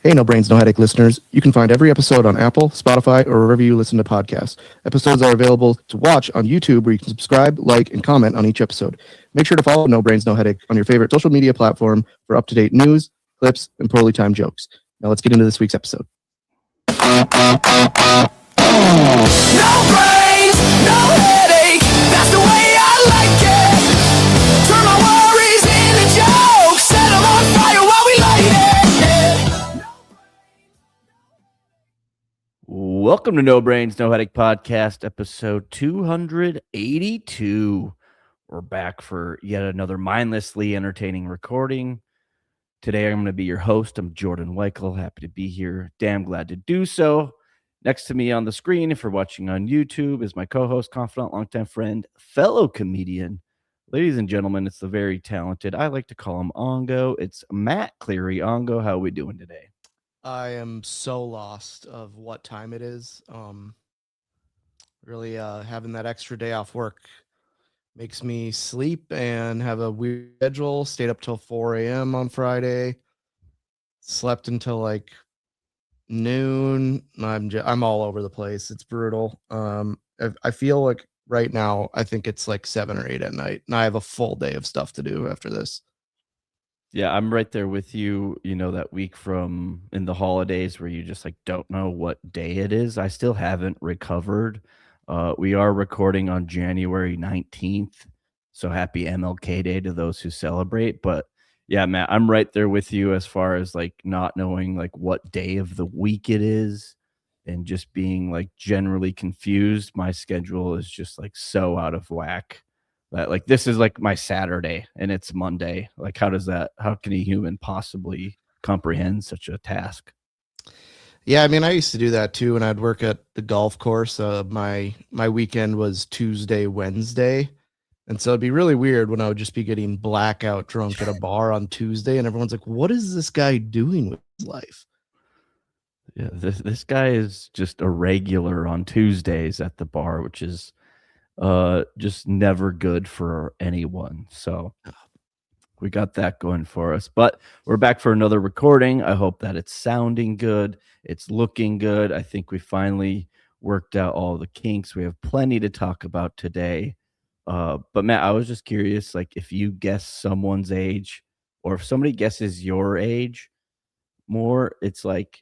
Hey, No Brains, No Headache listeners. You can find every episode on Apple, Spotify, or wherever you listen to podcasts. Episodes are available to watch on YouTube, where you can subscribe, like, and comment on each episode. Make sure to follow No Brains, No Headache on your favorite social media platform for up-to-date news, clips, and poorly timed jokes. Now let's get into this week's episode. No brains, no headache. That's the way I like it. Turn my worries into jokes. Set them on fire while we light it. Welcome to No Brains, No Headache Podcast, episode 282. We're back for yet another mindlessly entertaining recording. Today I'm going to be your host. I'm Jordan Weichel. Happy to be here. Damn glad to do so. Next to me on the screen, if you're watching on YouTube, is my co-host, confidant, longtime friend, fellow comedian. Ladies and gentlemen, it's the very talented, I like to call him Ongo. It's Matt Cleary. Ongo, how are we doing today? I am so lost of what time it is. Really having that extra day off work makes me sleep and have a weird schedule. Stayed up till 4 a.m. on Friday. Slept until like noon. I'm all over the place. It's brutal. I feel like right now I think it's like 7 or 8 at night, and I have a full day of stuff to do after this. Yeah, I'm right there with you. You know, that week from in the holidays where you just like don't know what day it is. I still haven't recovered. We are recording on January 19th. So happy MLK Day to those who celebrate. But yeah, Matt, I'm right there with you as far as like not knowing like what day of the week it is and just being like generally confused. My schedule is just like so out of whack. That like this is like my Saturday and it's Monday. Like how can a human possibly comprehend such a task? Yeah, I mean, I used to do that too when I'd work at the golf course. My weekend was Tuesday, Wednesday. And so it'd be really weird when I would just be getting blackout drunk at a bar on Tuesday, and everyone's like, what is this guy doing with his life? Yeah, this guy is just a regular on Tuesdays at the bar, which is just never good for anyone. So we got that going for us. But we're back for another recording. I hope that it's sounding good. It's looking good. I think we finally worked out all the kinks. We have plenty to talk about today. But Matt, I was just curious, like if you guess someone's age or if somebody guesses your age more, it's like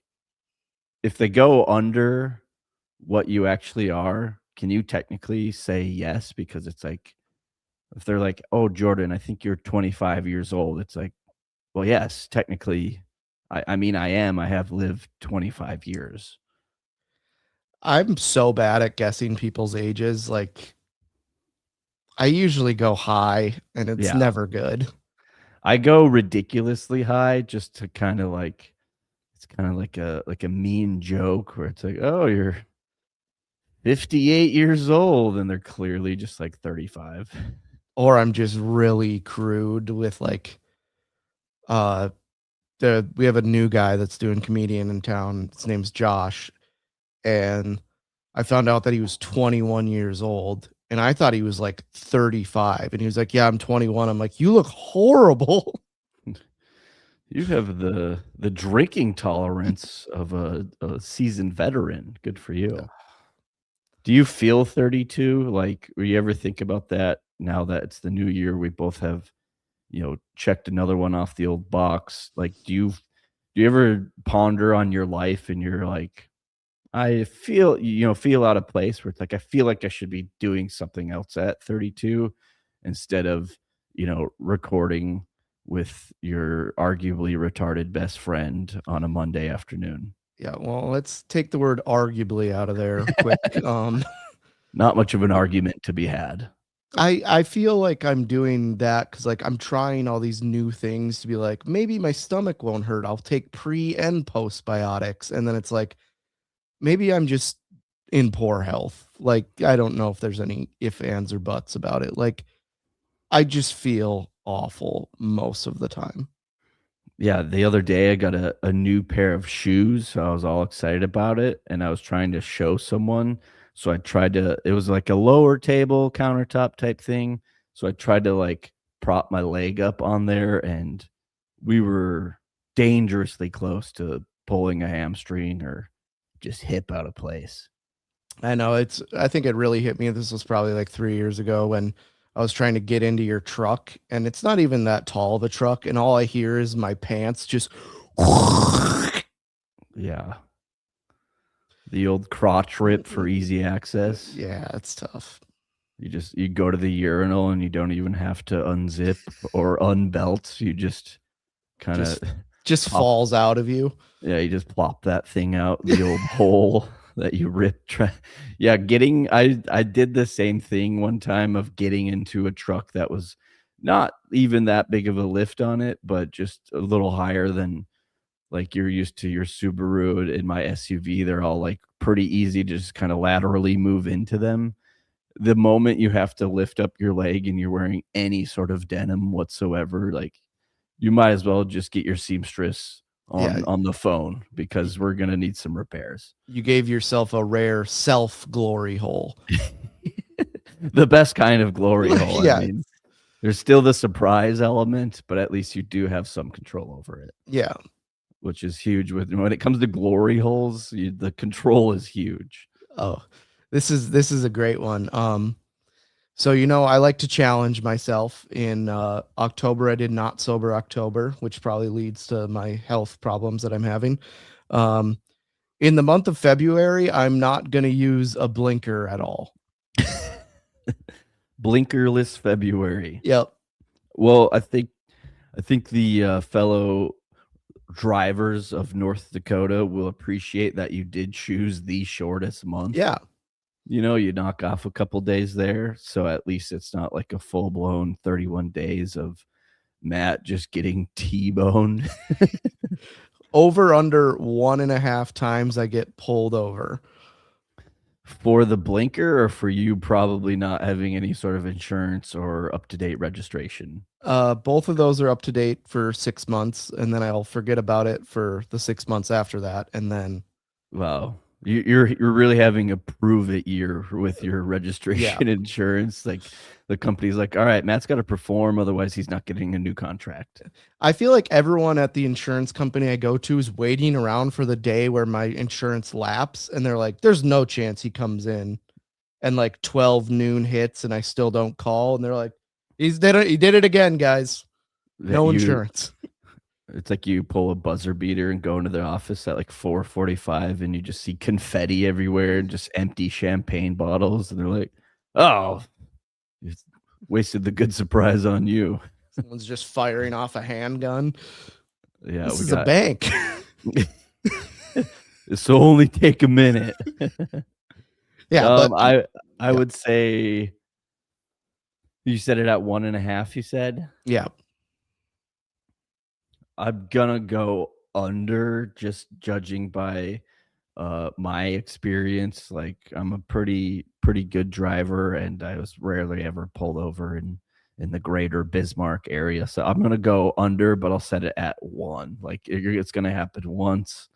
if they go under what you actually are, can you technically say yes? Because it's like if they're like, "Oh, Jordan, I think you're 25 years old." It's like, well, yes, technically, I mean, I am. I have lived 25 years. I'm so bad at guessing people's ages. Like, I usually go high, and it's Yeah. never good. I go ridiculously high just to kind of like, it's kind of like a mean joke where it's like, "Oh, you're 58 years old," and they're clearly just like 35. Or I'm just really crude with like, uh, we have a new guy that's doing comedian in town. His name's Josh, and I found out that he was 21 years old, and I thought he was like 35, and he was like, "Yeah, I'm 21." I'm like, "You look horrible." You have the drinking tolerance of a seasoned veteran. Good for you. Do you feel 32? Like, will you ever think about that now that it's the new year? We both have, checked another one off the old box. Like, do you ever ponder on your life and you're like, I feel out of place where it's like I feel like I should be doing something else at 32 instead of, recording with your arguably retarded best friend on a Monday afternoon. Yeah, well, let's take the word arguably out of there quick. Not much of an argument to be had. I feel like I'm doing that because like I'm trying all these new things to be like, maybe my stomach won't hurt. I'll take pre and postbiotics. And then it's like, maybe I'm just in poor health. Like, I don't know if there's any if, ands, or buts about it. Like, I just feel awful most of the time. Yeah, the other day I got a new pair of shoes, so I was all excited about it, and I was trying to show someone. So I tried to it was like a lower table countertop type thing. So I tried to like prop my leg up on there, and we were dangerously close to pulling a hamstring or just hip out of place. I know I think it really hit me. This was probably like 3 years ago when I was trying to get into your truck, and it's not even that tall of a truck, and all I hear is my pants just. Yeah. The old crotch rip for easy access. Yeah, it's tough. You go to the urinal and you don't even have to unzip or unbelt. You just kind of Just pop. falls out of you. Yeah, you just plop that thing out, the old hole that you ripped. Yeah, I did the same thing one time of getting into a truck that was not even that big of a lift on it, but just a little higher than like you're used to your Subaru. In my SUV, they're all like pretty easy to just kind of laterally move into them. The moment you have to lift up your leg and you're wearing any sort of denim whatsoever, like you might as well just get your seamstress on the phone because we're gonna need some repairs. You gave yourself a rare self glory hole. The best kind of glory hole. Yeah. I mean, there's still the surprise element, but at least you do have some control over it, Yeah. which is huge. When it comes to glory holes, the control is huge. Oh, this is a great one. So I like to challenge myself. In October, I did not sober October, which probably leads to my health problems that I'm having. In the month of February, I'm not going to use a blinker at all. Blinkerless February. Yep. Well, I think the fellow drivers of North Dakota will appreciate that you did choose the shortest month. Yeah. You knock off a couple days there, so at least it's not like a full-blown 31 days of Matt just getting T-boned. Over under 1.5 times I get pulled over. For the blinker or for you probably not having any sort of insurance or up-to-date registration? Both of those are up to date for 6 months, and then I'll forget about it for the 6 months after that, and then Wow. You're really having a prove it year with your registration insurance. Like the company's like, all right, Matt's got to perform, otherwise he's not getting a new contract. I feel like everyone at the insurance company I go to is waiting around for the day where my insurance laps, and they're like, there's no chance he comes in. And like 12 noon hits and I still don't call, and they're like, he did it again, guys. No insurance. It's like you pull a buzzer beater and go into the office at like 4:45 and you just see confetti everywhere and just empty champagne bottles. And they're like, oh, wasted the good surprise on you. Someone's just firing off a handgun. Yeah, this is a bank. This will only take a minute. Yeah, but I would say you said it at 1.5, you said? Yeah. I'm gonna go under, just judging by my experience. Like I'm a pretty good driver, and I was rarely ever pulled over in the greater Bismarck area. So I'm gonna go under, but I'll set it at 1. Like it's gonna happen once,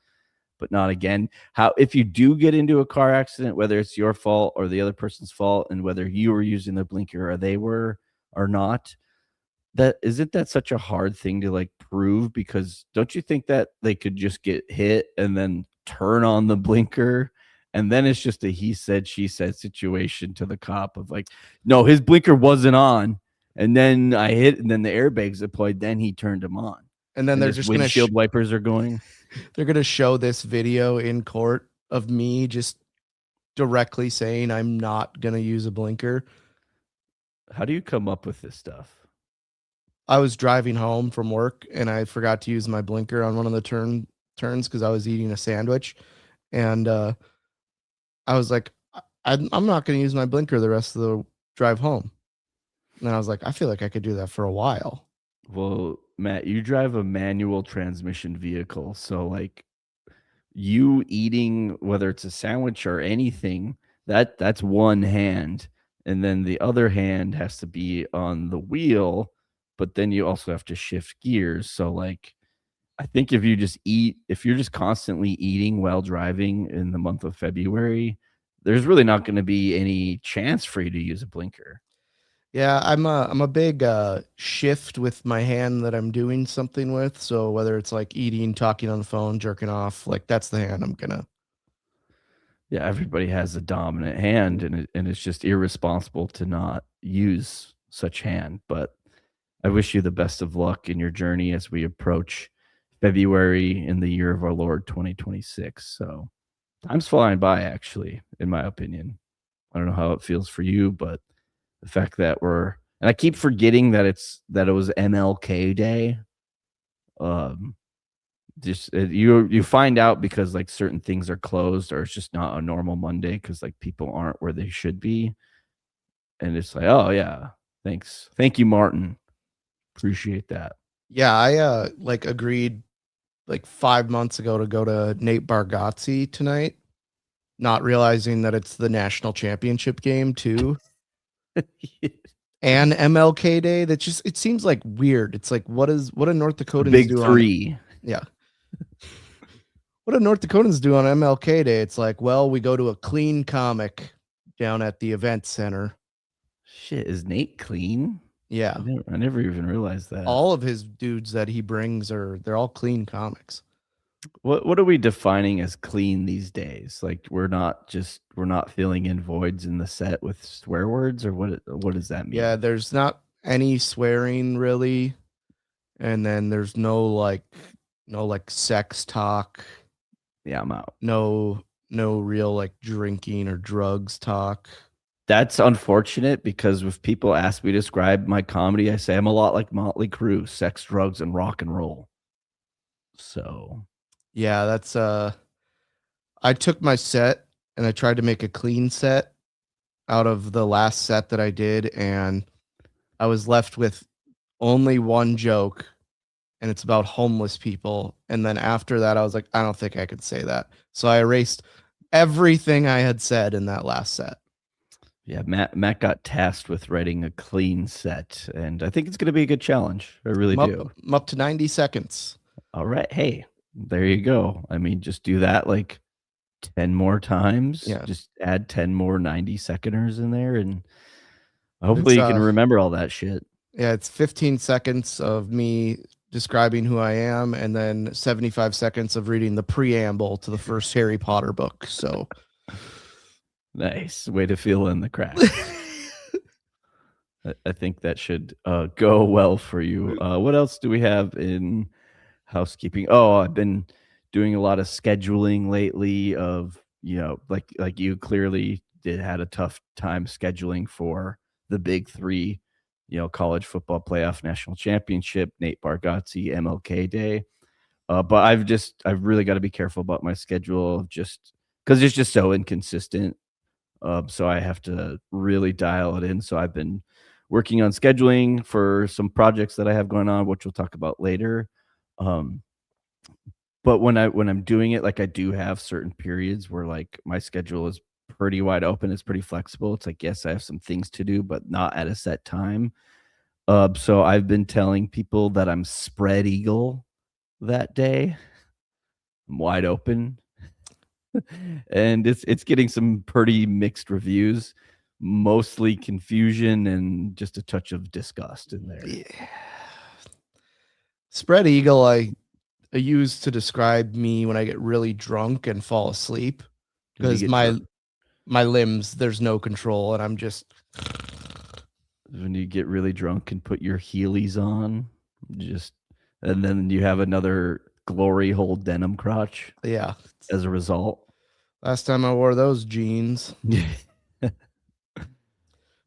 but not again. If you do get into a car accident, whether it's your fault or the other person's fault, and whether you were using the blinker or they were or not, isn't that such a hard thing to like prove? Because don't you think that they could just get hit and then turn on the blinker, and then it's just a he said she said situation to the cop of like, no, his blinker wasn't on, and then I hit, and then the airbags deployed, then he turned him on, and then they're just gonna windshield wipers are going. They're gonna show this video in court of me just directly saying I'm not gonna use a blinker. How do you come up with this stuff? I was driving home from work and I forgot to use my blinker on one of the turns because I was eating a sandwich, and I was like, I'm not going to use my blinker the rest of the drive home. And I was like, I feel like I could do that for a while. Well, Matt, you drive a manual transmission vehicle, so like you eating, whether it's a sandwich or anything, that's one hand, and then the other hand has to be on the wheel. But then you also have to shift gears. So like, I think if you're just constantly eating while driving in the month of February, there's really not going to be any chance for you to use a blinker. Yeah, I'm a big shift with my hand that I'm doing something with. So whether it's like eating, talking on the phone, jerking off, like that's the hand I'm gonna. Yeah, everybody has a dominant hand, and it's just irresponsible to not use such hand. But I wish you the best of luck in your journey as we approach February in the year of our Lord 2026. So time's flying by, actually, in my opinion. I don't know how it feels for you, but the fact that and I keep forgetting that it was MLK Day. Um, you find out because like certain things are closed or it's just not a normal Monday because like people aren't where they should be, and it's like, oh yeah, thank you, Martin, appreciate that. Yeah, I like agreed like 5 months ago to go to Nate Bargatze tonight, not realizing that it's the national championship game too. And MLK Day. That just it seems like weird. It's like what do North The Dakotans big do on three. yeah. What do North Dakotans do on MLK Day? It's like, well, we go to a clean comic down at the event center. Shit, is Nate clean? Yeah. I never even realized that. All of his dudes that he brings they're all clean comics. What are we defining as clean these days? Like we're not filling in voids in the set with swear words, or what does that mean? Yeah, there's not any swearing really. And then there's no like sex talk, Yeah, I'm out. no real like drinking or drugs talk. That's unfortunate because if people ask me to describe my comedy, I say I'm a lot like Motley Crue, sex, drugs, and rock and roll. So Yeah, that's I took my set and I tried to make a clean set out of the last set that I did, and I was left with only one joke, and it's about homeless people. And then after that, I was like, I don't think I could say that. So I erased everything I had said in that last set. yeah, Matt got tasked with writing a clean set, and I think it's going to be a good challenge. I really do. I'm up to 90 seconds. All right, hey, there you go. I mean, just do that like 10 more times. Yeah. Just add 10 more 90-seconders in there, and It's hopefully you can remember all that shit. yeah, it's 15 seconds of me describing who I am, and then 75 seconds of reading the preamble to the first Harry Potter book. So Nice way to fill in the cracks. I think that should go well for you. What else do we have in housekeeping? Oh, I've been doing a lot of scheduling lately. Of like you clearly had a tough time scheduling for the big three. College football playoff, national championship, Nate Bargatze, MLK Day. But I've really got to be careful about my schedule, just because it's just so inconsistent. So I have to really dial it in. So I've been working on scheduling for some projects that I have going on, which we'll talk about later. Um, but when I'm doing it, like I do have certain periods where like my schedule is pretty wide open. It's pretty flexible. It's like, yes, I have some things to do, but not at a set time. So I've been telling people that I'm spread eagle that day. I'm wide open. And it's getting some pretty mixed reviews, mostly confusion and just a touch of disgust in there. yeah. Spread eagle I use to describe me when I get really drunk and fall asleep, When you because get drunk, my limbs, there's no control, and I'm just when you get really drunk and put your Heelys on, just and then you have another glory hole denim crotch yeah. as a result. Last time I wore those jeans. uh,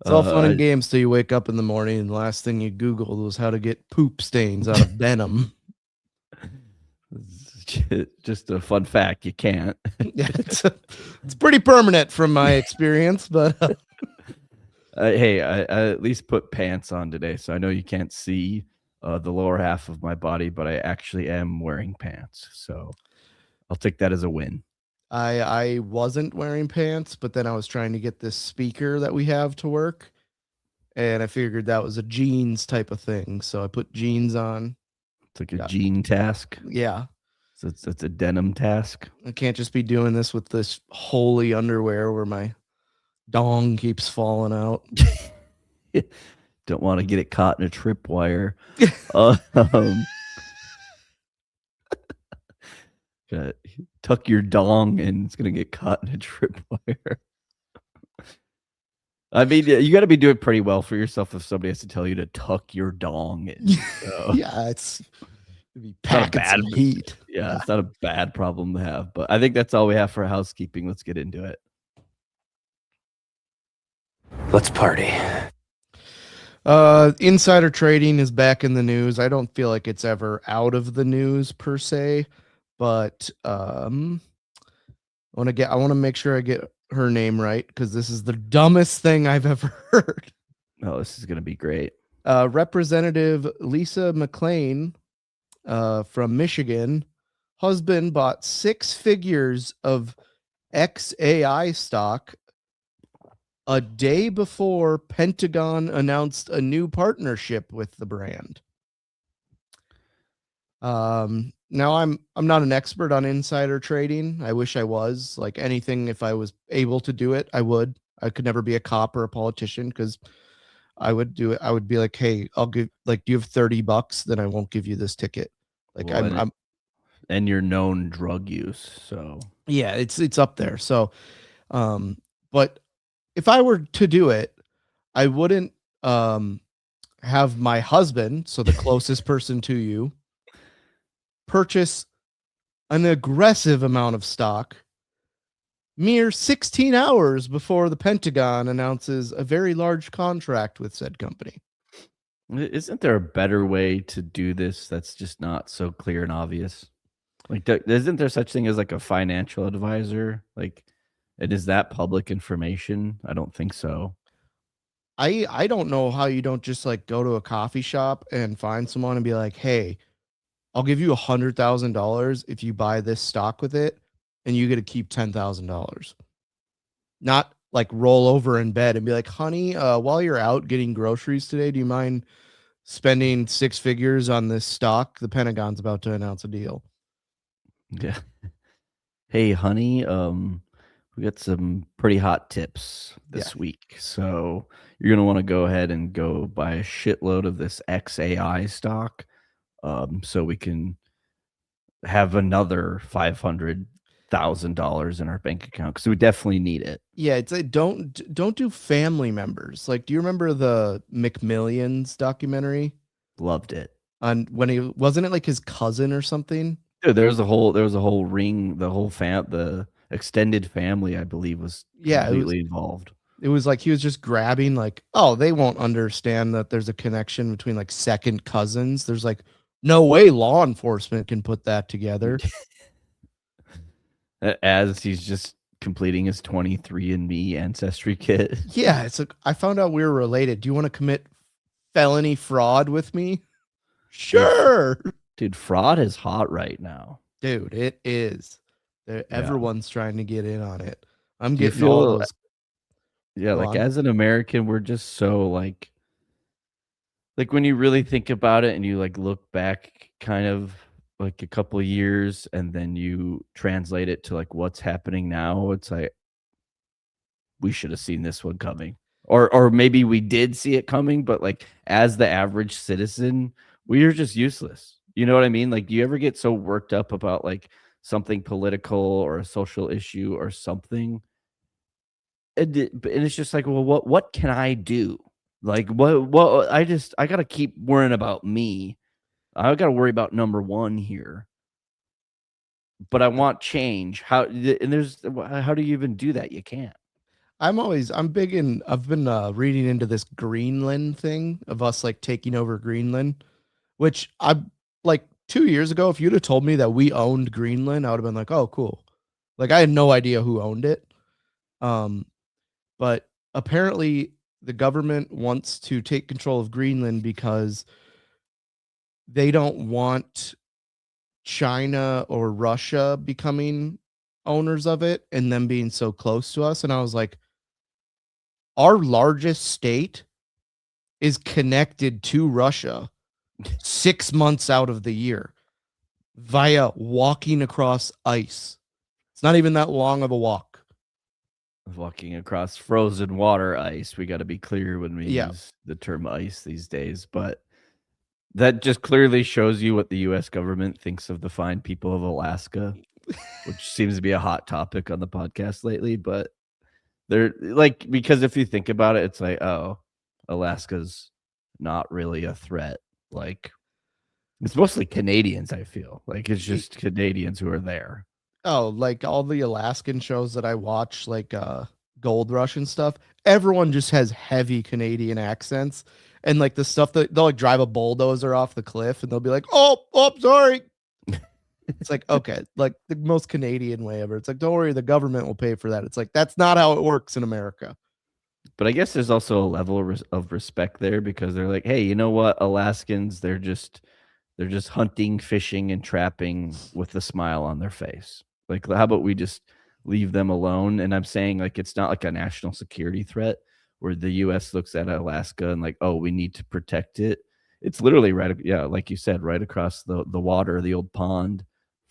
It's all fun and I- games till you wake up in the morning and the last thing you Googled was how to get poop stains out of denim. just a fun fact, you can't. Yeah, it's pretty permanent from my experience, but Hey, I at least put pants on today, so I know you can't see the lower half of my body, but I actually am wearing pants. So I'll take that as a win. I wasn't wearing pants, but then I was trying to get this speaker that we have to work, and I figured that was a jeans type of thing, so I put jeans on. It's like a Yeah. jean task. Yeah, So it's a denim task. I can't just be doing this with this holy underwear where my dong keeps falling out. don't want to get it caught in a tripwire. Um, tuck your dong and it's gonna get caught in a tripwire. I mean, you got to be doing pretty well for yourself if somebody has to tell you to tuck your dong in. So. Yeah, it'd be Not a packing some bad heat. Yeah, it's not a bad problem to have. But I think that's all we have for housekeeping. Let's get into it. Let's party. Insider trading is back in the news. I don't feel like it's ever out of the news per se, but I want to make sure I get her name right because this is the dumbest thing I've ever heard. Oh, this is gonna be great. Representative Lisa McClain from Michigan, husband bought 6 figures of XAI stock a day before Pentagon announced a new partnership with the brand. Now I'm not an expert on insider trading. I wish I was. Like anything, if I was able to do it, I would. I could never be a cop or a politician because I would do it. I would be like, hey, I'll give, like, do you have $30? Then I won't give you this ticket. Like Well, and your known drug use. So yeah, it's up there. So, but if I were to do it, I wouldn't have my husband, so the closest person to you, purchase an aggressive amount of stock mere 16 hours before the Pentagon announces a very large contract with said company. isn't there a better way to do this that's just not so clear and obvious? Like, isn't there such thing as like a financial advisor? Like, and is that public information? I don't think so. I don't know how you don't just like go to a coffee shop and find someone and be like, hey, I'll give you $100,000 if you buy this stock with it, and you get to keep $10,000. Not like roll over in bed and be like, honey, while you're out getting groceries today, do you mind spending 6 figures on this stock? The Pentagon's about to announce a deal. Yeah. Hey, honey, we got some pretty hot tips this week. So you're going to want to go ahead and go buy a shitload of this XAI stock, so we can have another $500,000 in our bank account because we definitely need it. Yeah, it's a don't do family members. Like, do you remember the McMillions documentary? Loved it. On when he wasn't it like his cousin or something? Dude, there was a whole ring, the extended family, I believe, was completely involved. It was like he was just grabbing like, oh, they won't understand that there's a connection between like second cousins. There's like no way law enforcement can put that together. As he's just completing his 23andMe ancestry kit. Yeah, it's like I found out we were related. Do you want to commit felony fraud with me? Sure. Dude, fraud is hot right now. Dude, it is. Everyone's trying to get in on it. I'm Do you getting all feel those. Yeah, Go like on. as an American, we're just so like when you really think about it and you like look back kind of like a couple of years and then you translate it to like what's happening now, it's like we should have seen this one coming. Or maybe we did see it coming, but like as the average citizen, we are just useless. You know what I mean? Like, do you ever get so worked up about like something political or a social issue or something? And it's just like, well, what can I do? Like, what I got to keep worrying about me. I got to worry about number one here. But I want change. How do you even do that? You can't. I've been reading into this Greenland thing of us like taking over Greenland, which I like 2 years ago, if you'd have told me that we owned Greenland, I would have been like, oh, cool. Like I had no idea who owned it. But apparently the government wants to take control of Greenland because they don't want China or Russia becoming owners of it and them being so close to us. And I was like, our largest state is connected to Russia 6 months out of the year via walking across ice. It's not even that long of a walk. walking across frozen water ice. We got to be clear when we Yeah. use the term ice these days, but that just clearly shows you what the US government thinks of the fine people of Alaska, which seems to be a hot topic on the podcast lately, but they're like, because if you think about it, it's like, oh, Alaska's not really a threat. Like, it's mostly Canadians, I feel. Like, it's just Canadians who are there. Oh, like all the Alaskan shows that I watch, like Gold Rush and stuff, everyone just has heavy Canadian accents. And like the stuff that they'll like drive a bulldozer off the cliff and they'll be like, oh, sorry. It's like, okay, like the most Canadian way ever. It's like, don't worry, the government will pay for that. It's like, that's not how it works in America. But I guess there's also a level of respect there because they're like, hey, you know what? Alaskans, they're just hunting, fishing, and trapping with a smile on their face. Like, how about we just leave them alone? And I'm saying, like, it's not like a national security threat where the US looks at Alaska and like, oh, we need to protect it. It's literally right, yeah, like you said, right across the water, the old pond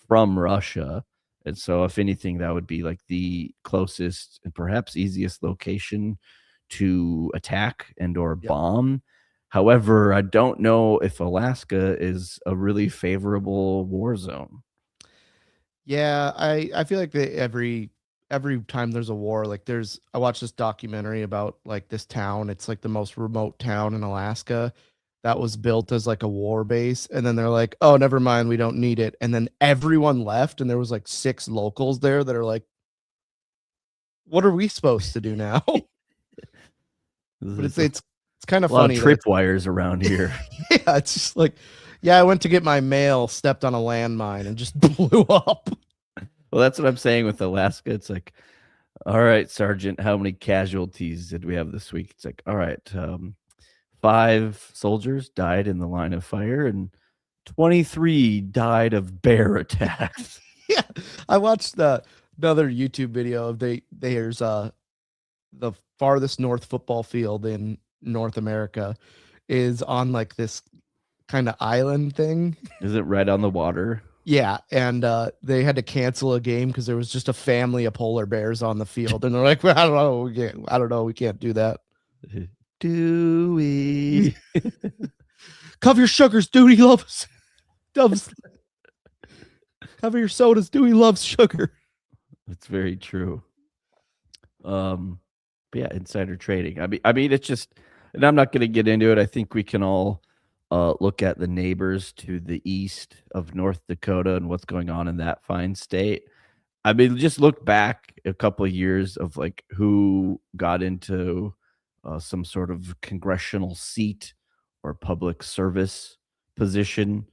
from Russia. And so if anything, that would be like the closest and perhaps easiest location to attack and or Yep. bomb. However, I don't know if Alaska is a really favorable war zone. Yeah, I feel like every time there's a war, like I watched this documentary about like this town. It's like the most remote town in Alaska that was built as like a war base, and then they're like, "Oh, never mind, we don't need it." And then everyone left, and there was like 6 locals there that are like, "What are we supposed to do now?" But it's kind of a lot funny of that tripwires around here. yeah, it's just like, yeah, I went to get my mail, stepped on a landmine, and just blew up. Well, that's what I'm saying with Alaska. It's like, all right, Sergeant, how many casualties did we have this week? It's like, all right, 5 soldiers died in the line of fire and 23 died of bear attacks. Yeah, I watched another YouTube video of there's the farthest north football field in North America is on like this kind of island thing. Is it right on the water? Yeah, and they had to cancel a game because there was just a family of polar bears on the field, and they're like, well, I don't know, we can't do that. Dewey. Cover your sugars, Dewey loves doves. Cover your sodas, Dewey loves sugar. That's very true. But yeah, insider trading. I mean, it's just, and I'm not going to get into it. I think we can all look at the neighbors to the east of North Dakota and what's going on in that fine state. I mean, just look back a couple of years of like who got into some sort of congressional seat or public service position.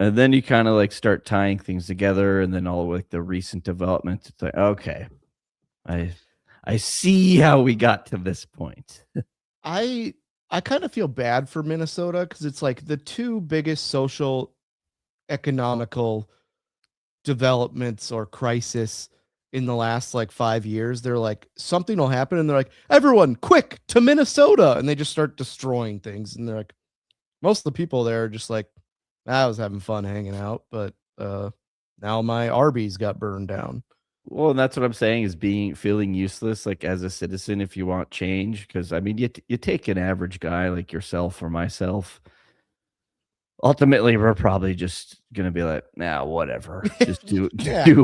And then you kind of like start tying things together, and then all like the recent developments. It's like, okay, I see how we got to this point. I kind of feel bad for Minnesota because it's like the 2 biggest social economical developments or crisis in the last like 5 years. They're like, something will happen and they're like, everyone quick to Minnesota, and they just start destroying things, and they're like, most of the people there are just like, I was having fun hanging out, but now my Arby's got burned down. Well, and that's what I'm saying is feeling useless, like as a citizen, if you want change. Because I mean, you take an average guy like yourself or myself. Ultimately, we're probably just gonna be like, nah, whatever. Just do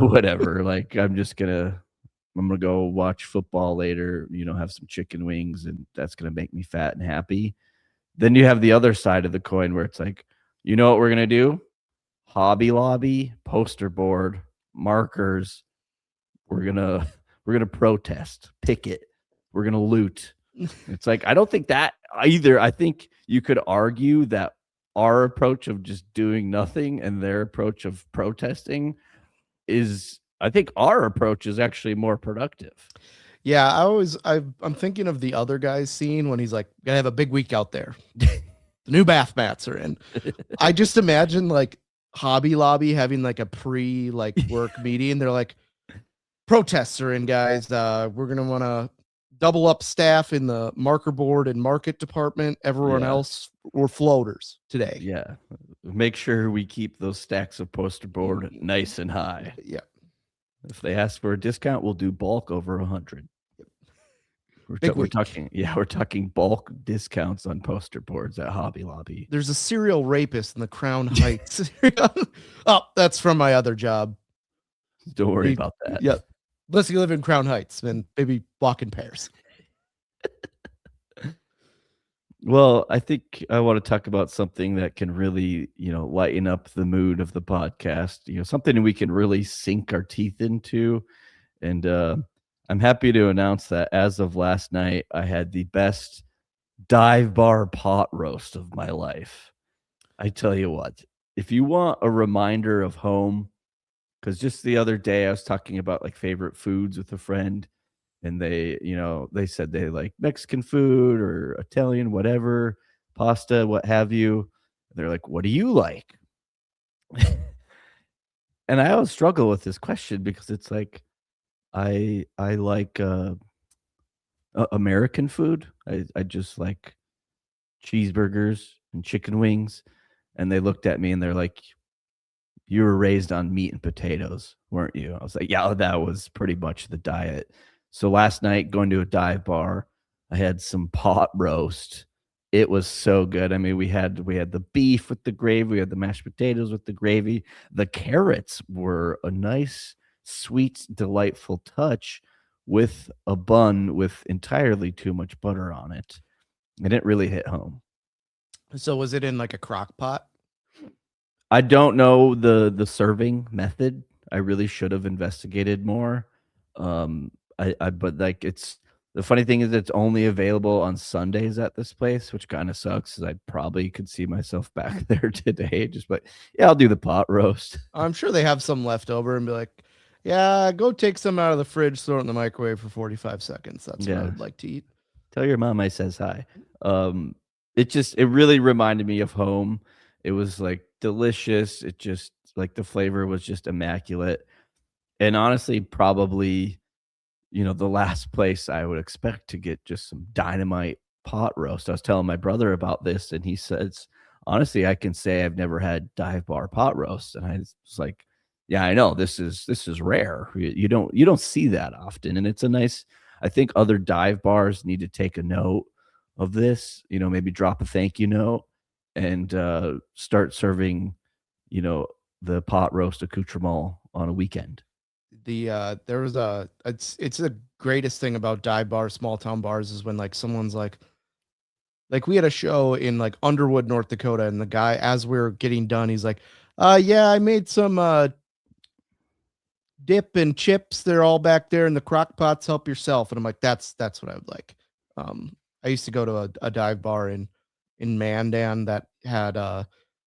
whatever. Like I'm gonna go watch football later. Have some chicken wings, and that's gonna make me fat and happy. Then you have the other side of the coin where it's like, you know what we're gonna do? Hobby Lobby, poster board, markers. We're gonna protest, picket. We're gonna loot. It's like, I don't think that either. I think you could argue that our approach of just doing nothing and their approach of protesting I think our approach is actually more productive. Yeah, I'm thinking of the other guy's scene when he's like, gonna have a big week out there. The new bath mats are in. I just imagine like Hobby Lobby having like a pre work meeting. They're like, protests are in, guys. We're gonna want to double up staff in the marker board and market department. Everyone else, we're floaters today. Yeah, make sure we keep those stacks of poster board nice and high. Yeah. If they ask for a discount, we'll do bulk over 100. Big We're week. talking bulk discounts on poster boards at Hobby Lobby. There's a serial rapist in the Crown Heights. Oh, that's from my other job. Don't worry about that. Yeah. Unless you live in Crown Heights, then maybe walk in pairs. Well, I think I want to talk about something that can really, lighten up the mood of the podcast. Something we can really sink our teeth into. And I'm happy to announce that as of last night, I had the best dive bar pot roast of my life. I tell you what, if you want a reminder of home, because just the other day I was talking about like favorite foods with a friend, and they said they like Mexican food or Italian, whatever, pasta, what have you. They're like, what do you like? And I always struggle with this question because it's like, I like American food. I just like cheeseburgers and chicken wings. And they looked at me and they're like, you were raised on meat and potatoes, weren't you? I was like, yeah, that was pretty much the diet. So last night, going to a dive bar, I had some pot roast. It was so good. I mean, we had the beef with the gravy, we had the mashed potatoes with the gravy. The carrots were a nice, sweet, delightful touch with a bun with entirely too much butter on it. And it really hit home. So was it in like a crock pot? I don't know the serving method. I really should have investigated more. But like it's the funny thing is it's only available on Sundays at this place, which kind of sucks. 'Cause I probably could see myself back there today. Just like, yeah, I'll do the pot roast. I'm sure they have some left over and be like, yeah, go take some out of the fridge, throw it in the microwave for 45 seconds. That's what I Yeah. would like to eat. Tell your mom I says hi. It really reminded me of home. It was like delicious. It just like the flavor was just immaculate. And honestly, probably, the last place I would expect to get just some dynamite pot roast. I was telling my brother about this and he says, honestly, I can say I've never had dive bar pot roast. And I was like, yeah, I know this is rare. You don't see that often. And it's a nice, I think other dive bars need to take a note of this, maybe drop a thank you note and start serving, the pot roast accoutrement on a weekend. There was it's the greatest thing about dive bars, small town bars, is when like someone's like we had a show in like Underwood, North Dakota, and the guy, as we are getting done, he's like, yeah, I made some dip and chips. They're all back there in the crock pots. Help yourself. And I'm like, that's what I would like. I used to go to a dive bar in Mandan that had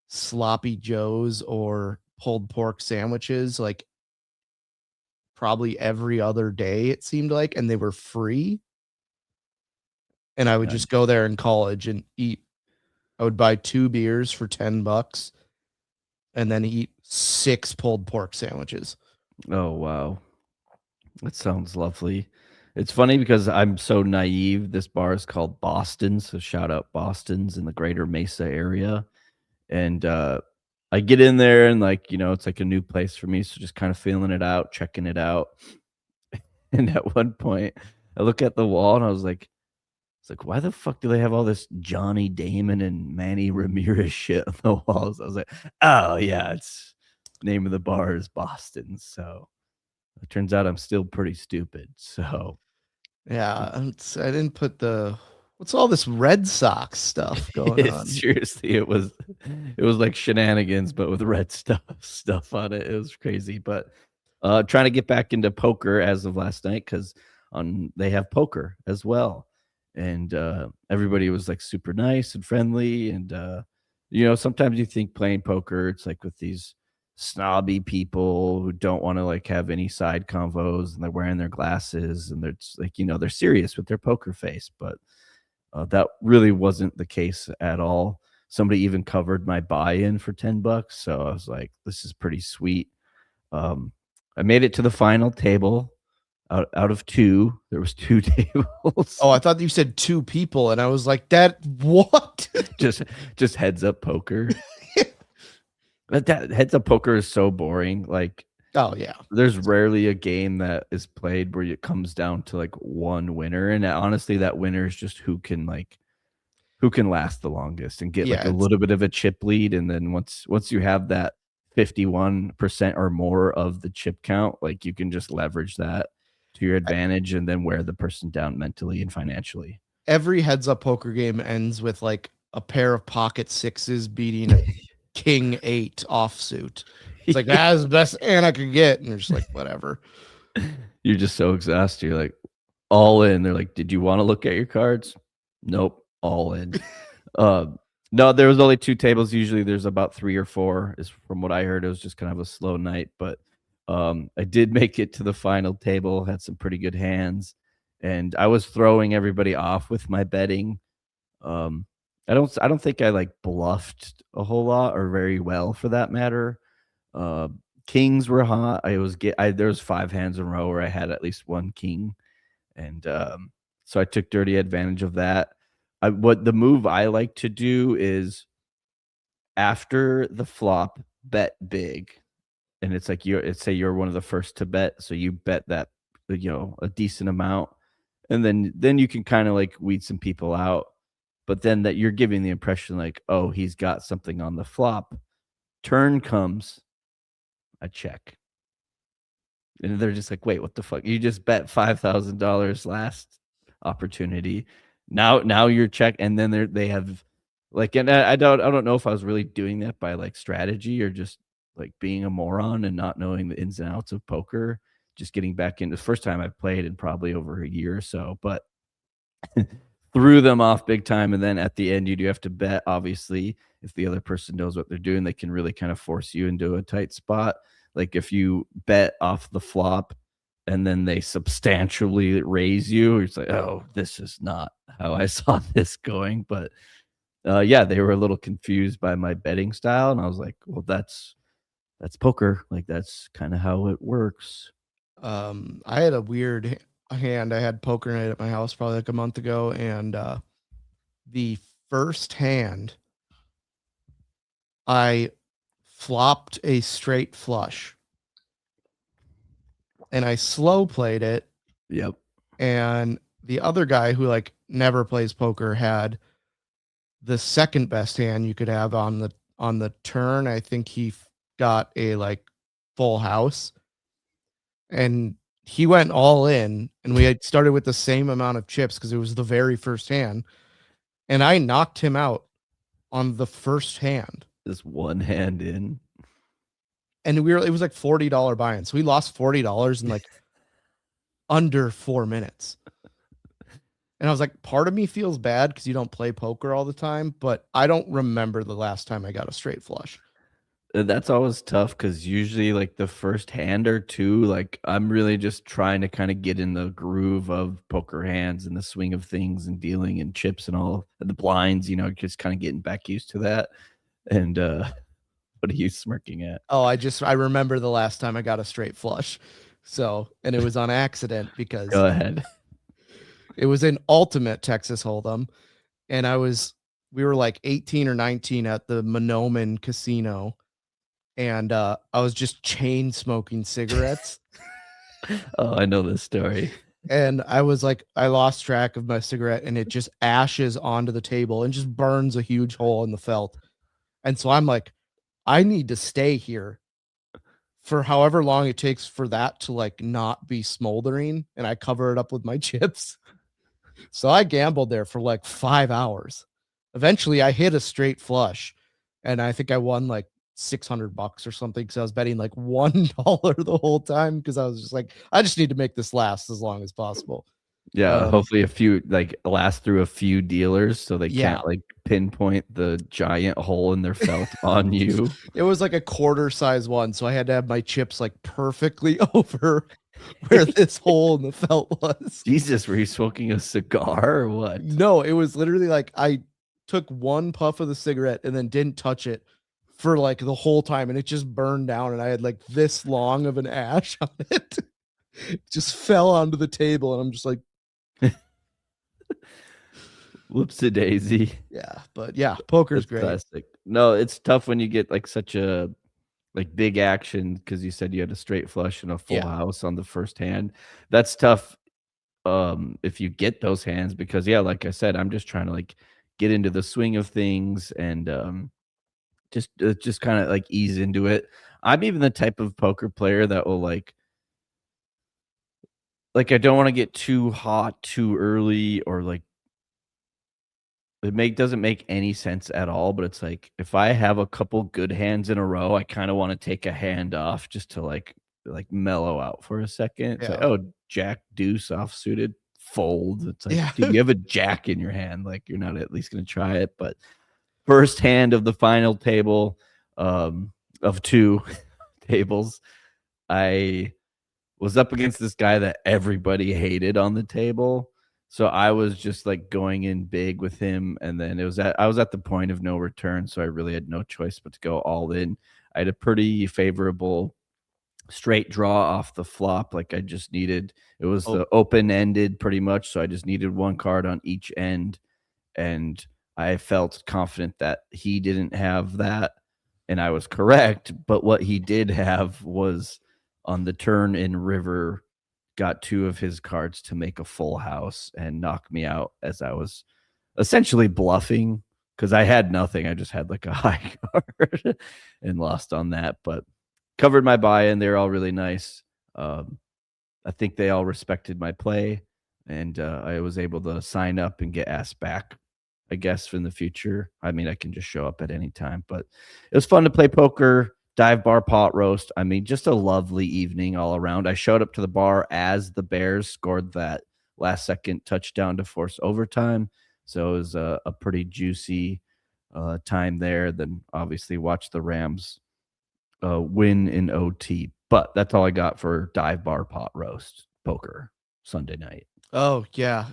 sloppy joes or pulled pork sandwiches like probably every other day, it seemed like, and they were free. And I would just go there in college and eat. I would buy 2 beers for $10 and then eat 6 pulled pork sandwiches. Oh, wow. That sounds lovely. It's funny because I'm so naive. This bar is called Boston's, so shout out Boston's in the greater Mesa area. And I get in there and like, it's like a new place for me. So just kind of feeling it out, checking it out. And at one point I look at the wall and I was like, it's like, why the fuck do they have all this Johnny Damon and Manny Ramirez shit on the walls? I was like, oh yeah, it's name of the bar is Boston. So it turns out I'm still pretty stupid. So yeah, I didn't put what's all this Red Sox stuff going on? Seriously, it was like shenanigans, but with red stuff on it. It was crazy. But trying to get back into poker as of last night because they have poker as well. And everybody was like super nice and friendly. And sometimes you think playing poker, it's like with these snobby people who don't want to like have any side convos and they're wearing their glasses and they're just, like, they're serious with their poker face. But that really wasn't the case at all. Somebody even covered my buy-in for $10. So I was like, this is pretty sweet. I made it to the final table. Out of 2, there was 2 tables. Oh, I thought you said 2 people, and I was like, that what? just heads up poker. That heads up poker is so boring. Like Oh yeah. There's rarely a game that is played where it comes down to like one winner, and honestly, that winner is just who can last the longest and get like Yeah, a it's little bit of a chip lead, and then once you have that 51% or more of the chip count, like you can just leverage that to your advantage and then wear the person down mentally and financially. every heads up poker game ends with like a pair of pocket sixes beating a king eight offsuit. It's like that's the best hand I could get, and you're just like whatever. You're just so exhausted. You're like all in. They're like, "Did you want to look at your cards?" Nope, all in. Uh, no, there was only 2 tables. Usually there's about 3 or 4 is from what I heard. It was just kind of a slow night, but I did make it to the final table, had some pretty good hands, and I was throwing everybody off with my betting. Um, I don't think I like bluffed a whole lot or very well for that matter. Uh, Kings were hot. There was 5 hands in a row where I had at least 1 king, and so I took dirty advantage of that. What the move I like to do is after the flop, bet big, and it's like say you're one of the first to bet, so you bet that a decent amount, and then you can kind of like weed some people out, but then that you're giving the impression like, oh, he's got something on the flop. Turn comes, I check. And they're just like, "Wait, what the fuck? You just bet $5,000 last opportunity. Now you're check," and then they have like, and I don't know if I was really doing that by like strategy or just like being a moron and not knowing the ins and outs of poker. Just getting back into the first time I've played in probably over a year or so, but threw them off big time. And then at the end, you do have to bet. Obviously, if the other person knows what they're doing, they can really kind of force you into a tight spot. Like if you bet off the flop and then they substantially raise you, it's like, oh, this is not how I saw this going. But yeah, they were a little confused by my betting style, and I was like, well, that's poker. Like that's kind of how it works. I had a weird hand. I had poker night at my house probably like a month ago, and the first hand I flopped a straight flush, and I slow played it, Yep. and the other guy who like never plays poker had the second best hand you could have on the turn. I think he got a like full house, and he went all in, and we had started with the same amount of chips because it was the very first hand, and I knocked him out on the first hand. This one hand in. And it was like $40 buy-in. So we lost $40 in like under 4 minutes. And I was like, part of me feels bad because you don't play poker all the time, but I don't remember the last time I got a straight flush. That's always tough because usually, like the first hand or two, like I'm really just trying to kind of get in the groove of poker hands and the swing of things and dealing and chips and all the blinds, just kind of getting back used to that. And what are you smirking at? Oh, I remember the last time I got a straight flush. So, and it was on accident because Go ahead. it was an ultimate Texas Hold'em. And we were like 18 or 19 at the Monoman Casino. And I was just chain smoking cigarettes. Oh, I know this story. And I was like, I lost track of my cigarette, and it just ashes onto the table and just burns a huge hole in the felt. And so I'm like, I need to stay here for however long it takes for that to like not be smoldering. And I cover it up with my chips. So I gambled there for like 5 hours. Eventually I hit a straight flush, and I think I won like $600 or something because I was betting like $1 the whole time because I was just like, I just need to make this last as long as possible. Yeah, hopefully a few like last through a few dealers so they Yeah. can't like pinpoint the giant hole in their felt on you. It was like a quarter size one, so I had to have my chips like perfectly over where this hole in the felt was. Jesus, were you smoking a cigar or what? No, it was literally like I took one puff of the cigarette and then didn't touch it for like the whole time, and it just burned down, and I had like this long of an ash on it. It just fell onto the table, and I'm just like, Whoopsie daisy. yeah. But yeah, poker's That's great. classic. No, it's tough when you get like such a like big action, because you said you had a straight flush and a full Yeah. house on the first hand. That's tough if you get those hands, because yeah, like I said, I'm just trying to like get into the swing of things and just kind of like ease into it. I'm even the type of poker player that will like I don't want to get too hot too early, or like doesn't make any sense at all, but it's like, if I have a couple good hands in a row, I kinda wanna take a hand off just to, like, mellow out for a second. It's like, Yeah. "Oh, jack deuce offsuited, fold." It's like, Yeah. "Dude, you have a jack in your hand, like, you're not at least gonna try it." But first hand of the final table, of 2 tables, I was up against this guy that everybody hated on the table. So I was just like going in big with him, and then I was at the point of no return, so I really had no choice but to go all in. I had a pretty favorable straight draw off the flop. Like I just needed, it was Oh, the open ended pretty much, so I just needed one card on each end, and I felt confident that he didn't have that, and I was correct. But what he did have was, on the turn in river, got 2 of his cards to make a full house and knock me out as I was essentially bluffing, because I had nothing. I just had like a high card and lost on that, but covered my buy-in. They're all really nice. Um, I think they all respected my play, and I was able to sign up and get asked back, I guess, in the future. I mean, I can just show up at any time, but it was fun to play poker, dive bar, pot roast. I mean, just a lovely evening all around. I showed up to the bar as the Bears scored that last second touchdown to force overtime. So it was a pretty juicy time there. Then obviously watch the Rams win in OT. But that's all I got for dive bar, pot roast, poker Sunday night. oh yeah.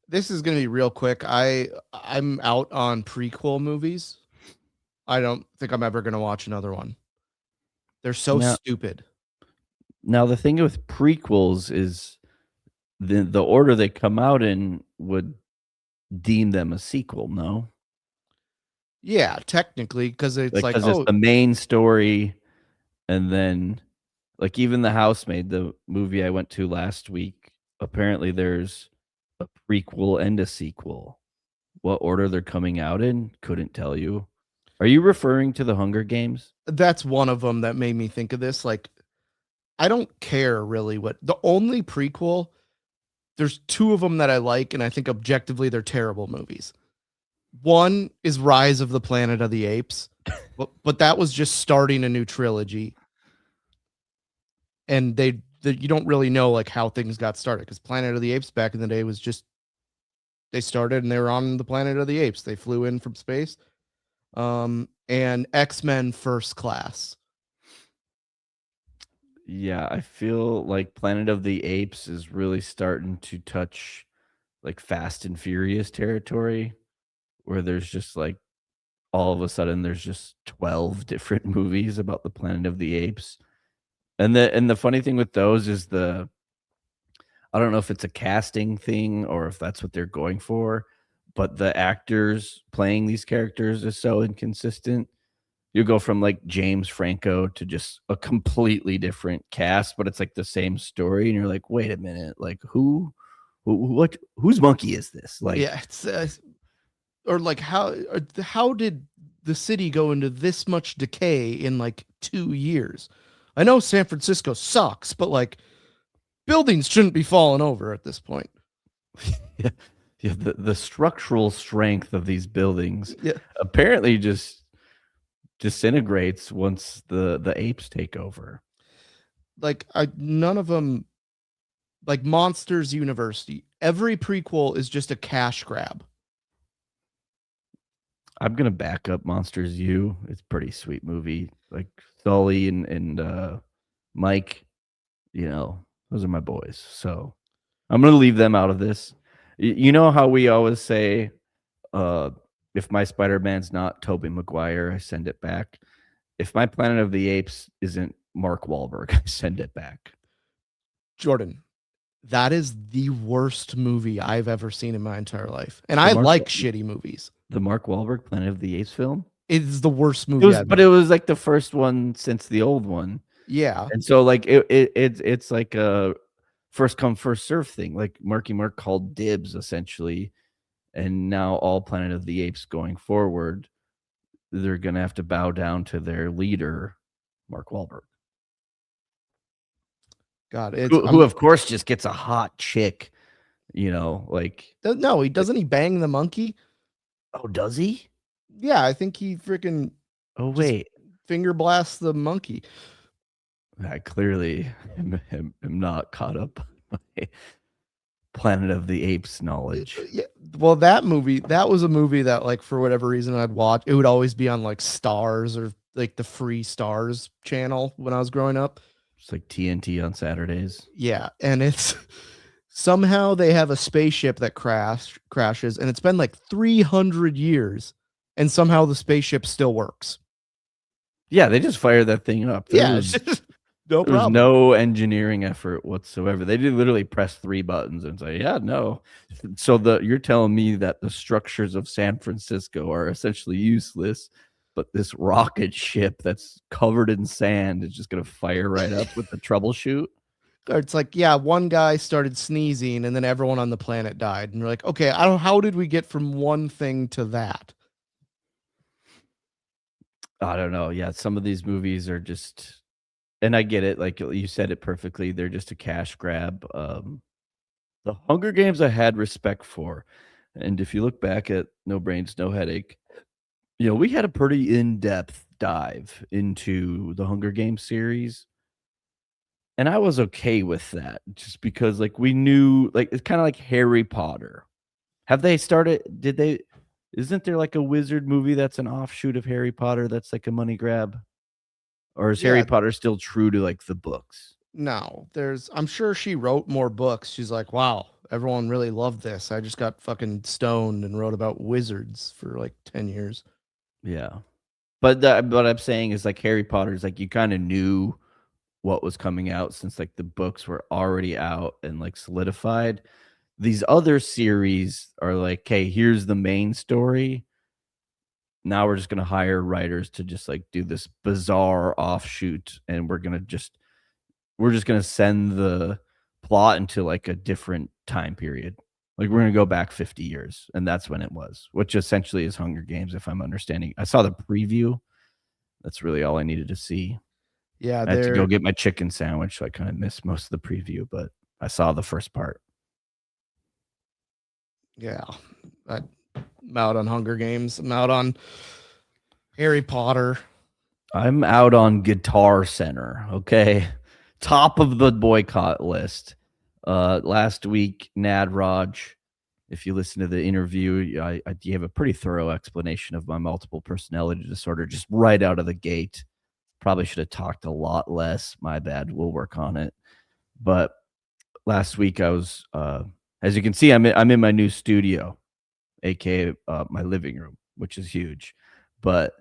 This is gonna be real quick. I'm out on prequel movies. I don't think I'm ever gonna watch another one. They're so Now, stupid. now the thing with prequels is the order they come out in would deem them a sequel. No, Yeah, technically, because it's like like, because it's oh, the main story, and then like even the Housemaid, the movie I went to last week. Apparently, there's a prequel and a sequel. What order they're coming out in, couldn't tell you. Are you referring to the Hunger Games? that's one of them that made me think of this. Like, I don't care really what the only prequel. There's two of them that I like, and I think objectively they're terrible movies. One is Rise of the Planet of the Apes, but that was just starting a new trilogy, and you don't really know like how things got started because Planet of the Apes back in the day was just they started and they were on the Planet of the Apes. They flew in from space. And X-Men First Class. Yeah, I feel like Planet of the Apes is really starting to touch like Fast and Furious territory, where there's just like all of a sudden there's just 12 different movies about the Planet of the Apes. And the funny thing with those is I don't know if it's a casting thing or if that's what they're going for, but the actors playing these characters is so inconsistent. You go from like James Franco to just a completely different cast, but it's like the same story, and you're like, wait a minute, like what, whose monkey is this? Like, Yeah, it's or like how did the city go into this much decay in like 2 years? I know San Francisco sucks, but like buildings shouldn't be falling over at this point. yeah, yeah, the structural strength of these buildings Yeah, apparently just disintegrates once the apes take over. like I none of them like Monsters University. Every prequel is just a cash grab. I'm gonna back up Monsters U. It's a pretty sweet movie. Like Sully and Mike, those are my boys. So I'm gonna leave them out of this. You know how we always say, uh, if my Spider-Man's not Tobey Maguire, I send it back. If my Planet of the Apes isn't Mark Wahlberg, I send it back. Jordan, that is the worst movie I've ever seen in my entire life. And The I Mark like shitty movies. the Mark Wahlberg Planet of the Apes film. It's the worst It movie was, I've but ever. it was like the first one since the old one, Yeah, and so like it's like a first come first serve thing. Like Marky Mark called dibs essentially, and now all Planet of the Apes going forward, they're gonna have to bow down to their leader, Mark Wahlberg, God, it's who of course just gets a hot chick, like no, he doesn't. He bang the monkey. oh, does he? Yeah, I think he freaking Oh just wait, finger blasts the monkey. I clearly am not caught up on my Planet of the Apes knowledge. Yeah, well, that was a movie that, like, for whatever reason I'd watch. It would always be on like Stars or like the free Stars channel when I was growing up. It's like TNT on Saturdays. Yeah, and it's somehow they have a spaceship that crashes, and it's been like 300 years, and somehow the spaceship still works. Yeah, they just fired that thing up. Yeah, it's just no There was problem. no engineering effort whatsoever. They did literally press 3 buttons and say, "Yeah, no." So you're telling me that the structures of San Francisco are essentially useless, but this rocket ship that's covered in sand is just gonna fire right up with the troubleshoot? Or it's like, yeah, one guy started sneezing, and then everyone on the planet died, and you're like, okay, I don't. How did we get from one thing to that? I don't know. Yeah, some of these movies are just, and I get it, like you said it perfectly, they're just a cash grab. The Hunger Games I had respect for, and if you look back at No Brains, No Headache, we had a pretty in-depth dive into the Hunger Games series, and I was okay with that just because, like, we knew, like, it's kinda like Harry Potter. Have they started did they Isn't there, like, a wizard movie that's an offshoot of Harry Potter that's, like, a money grab? Or is Harry Yeah, Potter still true to, like, the books? no, I'm sure she wrote more books. She's like, wow, everyone really loved this. I just got fucking stoned and wrote about wizards for like 10 years. Yeah. But what I'm saying is, like, Harry Potter's, like, you kinda knew what was coming out since, like, the books were already out and, like, solidified. These other series are like, "Hey, here's the main story. Now we're just gonna hire writers to just, like, do this bizarre offshoot, and we're just gonna send the plot into, like, a different time period. Like, we're gonna go back 50 years, and that's when it was, which essentially is Hunger Games, if I'm understanding. I saw the preview. That's really all I needed to see. Yeah, I had to go get my chicken sandwich, so I kinda missed most of the preview, but I saw the first part. yeah. I'm out on Hunger Games. I'm out on Harry Potter. I'm out on Guitar Center, okay? Top of the boycott list. Last week, Nad Raj, if you listen to the interview, I gave a pretty thorough explanation of my multiple personality disorder just right out of the gate. Probably should have talked a lot less. My bad. We'll work on it. But last week, I was, as you can see, I'm in my new studio, aka my living room, which is huge. But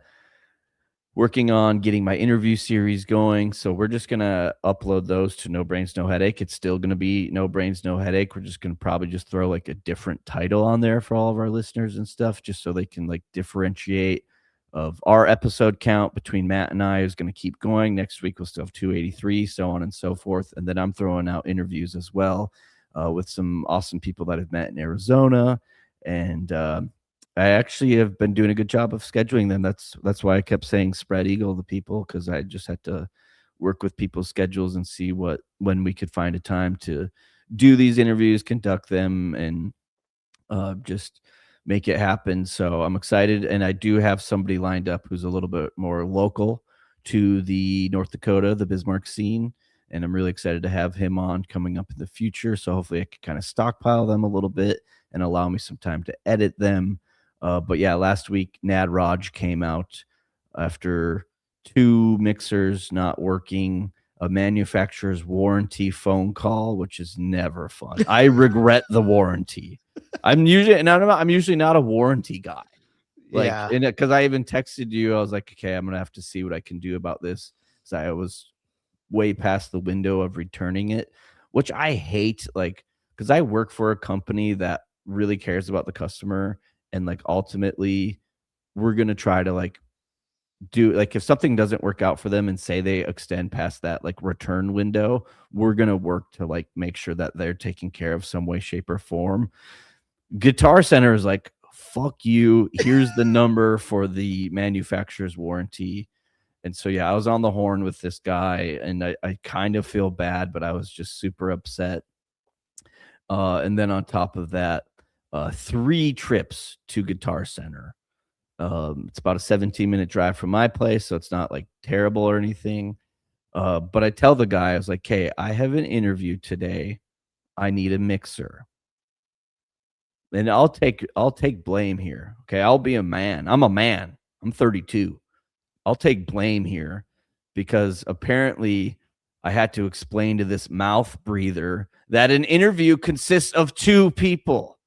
working on getting my interview series going. So we're just gonna upload those to No Brains, No Headache. It's still gonna be No Brains, No Headache. We're just gonna probably just throw like a different title on there for all of our listeners and stuff, just so they can like differentiate of our episode count between Matt and I is gonna keep going. Next week we'll still have 283, so on and so forth. And then I'm throwing out interviews as well with some awesome people that I've met in Arizona. And I actually have been doing a good job of scheduling them. That's why I kept saying spread eagle to people, because I just had to work with people's schedules and see when we could find a time to do these interviews, conduct them, and just make it happen. So I'm excited, and I do have somebody lined up who's a little bit more local to the North Dakota, the Bismarck scene, and I'm really excited to have him on coming up in the future. So hopefully I can kind of stockpile them a little bit and allow me some time to edit them. But yeah, last week Nad Raj came out after 2 mixers not working, a manufacturer's warranty phone call, which is never fun. I regret the warranty. I'm usually not a warranty guy. Like, Yeah. because I even texted you, I was like, okay, I'm gonna have to see what I can do about this, because I was way past the window of returning it, which I hate. Like, because I work for a company that really cares about the customer, and like ultimately, we're gonna try to like do, like, if something doesn't work out for them and say they extend past that like return window, we're gonna work to like make sure that they're taken care of some way, shape, or form. Guitar Center is like, fuck you. Here's the number for the manufacturer's warranty. And so yeah, I was on the horn with this guy, and I kind of feel bad, but I was just super upset. And then on top of that, 3 trips to Guitar Center. It's about a 17-minute drive from my place, so it's not like terrible or anything. But I tell the guy, I was like, "Hey, I have an interview today. I need a mixer." And I'll take blame here. Okay, I'll be a man. I'm a man. I'm 32. I'll take blame here because apparently I had to explain to this mouth breather that an interview consists of 2 people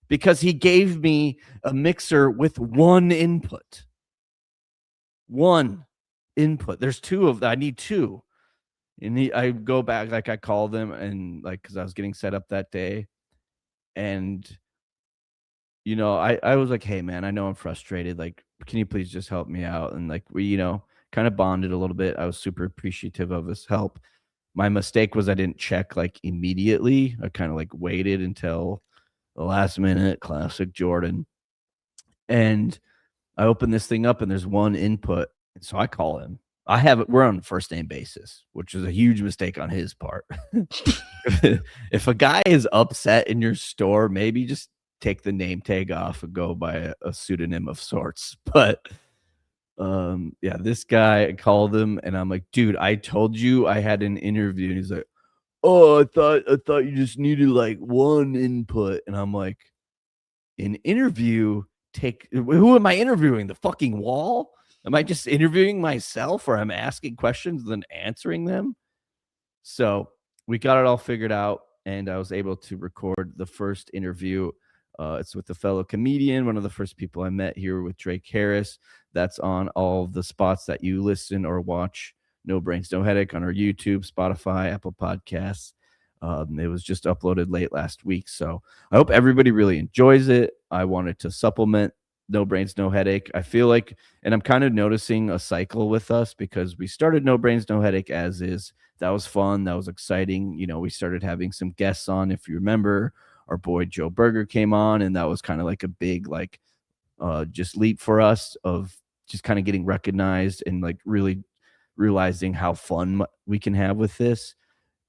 because he gave me a mixer with 1 input. 1 input. There's 2 of them. I need 2. And I go back, like I call them, and like, cause I was getting set up that day. And I was like, "Hey man, I know I'm frustrated. Like, can you please just help me out?" And like we, kind of bonded a little bit. I was super appreciative of his help. My mistake was I didn't check like immediately. I kind of like waited until the last minute, classic Jordan. And I open this thing up and there's 1 input. And so I call him. We're on first name basis, which is a huge mistake on his part. If a guy is upset in your store, maybe just take the name tag off and go by a pseudonym of sorts. But yeah, this guy, I called him and I'm like, "Dude, I told you I had an interview." And he's like, "Oh, I thought you just needed like 1 input." And I'm like, "An interview, who am I interviewing? The fucking wall? Am I just interviewing myself, or I'm asking questions and then answering them?" So we got it all figured out, and I was able to record the first interview. It's with a fellow comedian, one of the first people I met here with Drake Harris. That's on all the spots that you listen or watch No Brains, No Headache on our YouTube, Spotify, Apple Podcasts. It was just uploaded late last week. So I hope everybody really enjoys it. I wanted to supplement No Brains, No Headache. I feel like, and I'm kind of noticing a cycle with us because we started No Brains, No Headache as is. That was fun. That was exciting. We started having some guests on. If you remember, our boy Joe Berger came on, and that was kind of like a big, like, just leap for us of just kind of getting recognized and like really realizing how fun we can have with this.